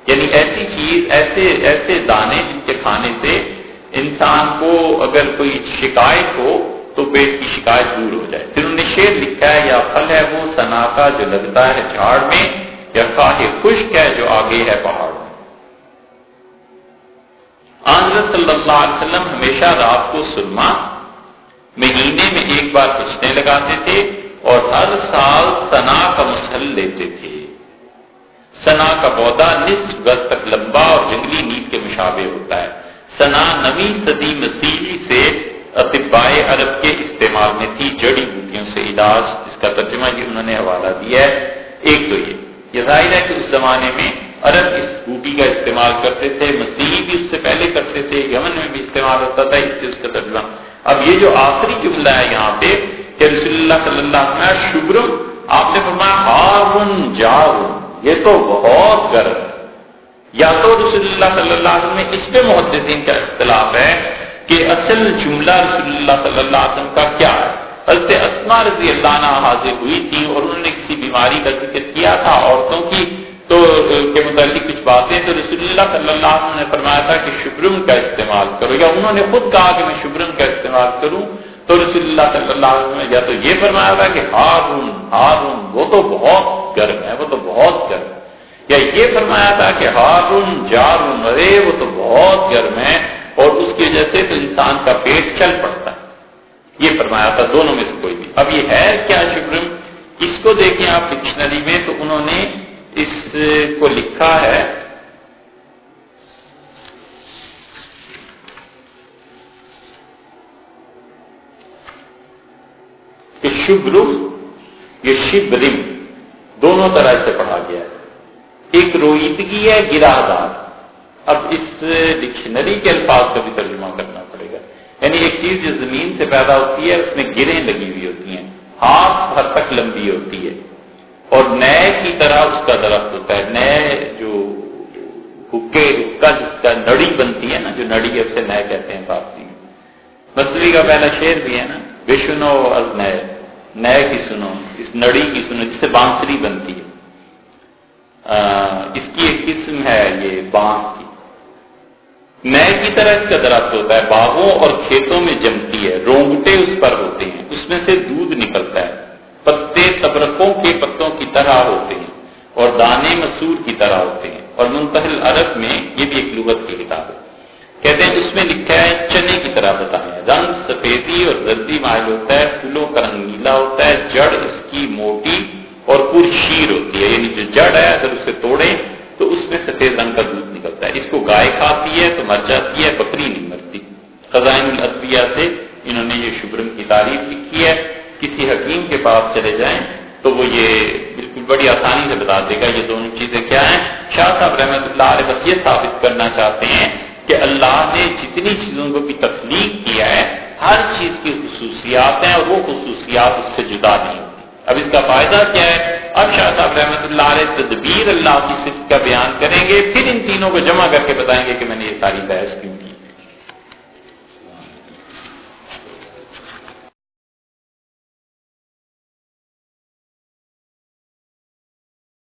S1: یعنی ایسی چیز ایسے دانے جن کے کھانے سے انسان کو اگر کوئی شکایت ہو تو پیٹ کی شکایت دور ہو جائے۔ پھر انہوں نے شعر لکھا ہے، یا پھل ہے وہ سنا کا جو لگتا ہے جھاڑ میں، یا خواہ خشک ہے جو آگے ہے پہاڑ میں۔ حضرت صلی اللہ علیہ وسلم ہمیشہ رات کو سرما مہینے میں ایک بار پچنے لگاتے تھے اور ہر سال سنا کا مسل لیتے تھے۔ سنا کا پودا نصف گز تک لمبا اور جنگلی نیل کے مشابہ ہوتا ہے۔ سنا 9ویں صدی مسیحی سے اطبائے عرب کے استعمال میں تھی، جڑی بوٹیوں سے علاج، اس کا ترجمہ یہ انہوں نے حوالہ دیا ہے۔ ایک تو یہ ظاہر ہے کہ اس زمانے میں عرب اس بوٹی کا استعمال کرتے تھے، مسیحی بھی اس سے پہلے کرتے تھے، یمن میں بھی استعمال ہوتا تھا، اس سے اس کا ترجمہ۔ اب یہ جو آخری جملہ ہے یہاں پہ کہ رسول اللہ صلی اللہ علیہ وسلم شبرم، آپ نے فرمایا ہارن جارن، یہ تو بہت گرم ہے۔ یا تو رسول اللہ صلی اللہ علیہ وسلم میں اس پہ محدثین کا اختلاف ہے کہ اصل جملہ رسول اللہ صلی اللہ علیہ وسلم کا کیا ہے۔ حضرت اسماء رضی اللہ عنہا حاضر ہوئی تھی اور انہوں نے کسی بیماری کا ذکر کیا تھا عورتوں کی تو کے متعلق کچھ باتیں، تو رسول اللہ صلی اللہ علیہ وسلم نے فرمایا تھا کہ شبرم کا استعمال کرو، یا انہوں نے خود کہا کہ میں شبرم کا استعمال کروں، تو رسول اللہ صلی اللہ علیہ وسلم نے یا تو یہ فرمایا تھا کہ ہارون ہارون وہ تو بہت گرم ہے، وہ تو بہت گرم ہے، یا یہ فرمایا تھا کہ ہارون جارون، ارے وہ تو بہت گرم ہے اور اس کی وجہ سے تو انسان کا پیٹ چل پڑتا ہے، یہ فرمایا تھا، دونوں میں سے کوئی بھی۔ اب یہ ہے کیا شبرم، اس کو دیکھیں آپ ڈکشنری میں تو انہوں نے اس کو لکھا ہے شبرم، یہ شبرم، دونوں طرح سے پڑھا گیا ہے۔ ایک رویدگی ہے گرادار۔ اب اس ڈکشنری کے الفاظ کا بھی ترجمہ کرنا پڑے گا، یعنی ایک چیز جو زمین سے پیدا ہوتی ہے اس میں گریں لگی ہوئی ہوتی ہیں، ہاتھ بھر تک لمبی ہوتی ہے، اور نئے کی طرح اس کا درخت ہوتا ہے۔ نئے جو حکا جس کا نڑی بنتی ہے نا، جو نڑی ہے اسے نئے کہتے ہیں فارسی میں۔ مصنوعی کا پہلا شعر بھی ہے نا، بے سنو از نئے، نئے کی سنو، اس نڑی کی سنو جس سے بانسری بنتی ہے۔ اس کی ایک قسم ہے یہ بانس کی، نئے کی طرح اس کا درخت ہوتا ہے، باغوں اور کھیتوں میں جمتی ہے، رونگٹے اس پر ہوتے ہیں، اس میں سے دودھ نکلتا ہے، پتے تبرقوں کے پتوں کی طرح ہوتے ہیں اور دانے مسور کی طرح ہوتے ہیں۔ اور منتہی العرب میں یہ بھی ایک لغت کی کتاب ہے، کہتے ہیں اس میں لکھا ہے چنے کی طرح بتایا، رنگ سفیدی اور زردی مائل ہوتا ہے، پھولوں کا رنگ نیلا ہوتا ہے، جڑ اس کی موٹی اور پرشیر ہوتی ہے، یعنی جو جڑ ہے اگر اسے توڑے تو اس میں سفید رنگ کا دودھ نکلتا ہے، اس کو گائے کھاتی ہے تو مر جاتی ہے، بکری نہیں مرتی۔ خزائن الادویہ سے انہوں نے یہ شبرم کی تعریف لکھی ہے، کسی حکیم کے پاس چلے جائیں تو وہ یہ بالکل بڑی آسانی سے بتا دے گا یہ دونوں چیزیں کیا ہیں۔ شاہ صاحب رحمۃ اللہ علیہ بس یہ ثابت کرنا چاہتے ہیں کہ اللہ نے جتنی چیزوں کو بھی تخلیق کیا ہے ہر چیز کی خصوصیات ہیں اور وہ خصوصیات اس سے جدا نہیں ہوتی۔ اب اس کا فائدہ کیا ہے؟ اب شاہ صاحب رحمۃ اللہ علیہ تدبیر اللہ کی صفت کا بیان کریں گے، پھر ان تینوں کو جمع کر کے بتائیں گے کہ میں نے یہ ساری بحث کیوں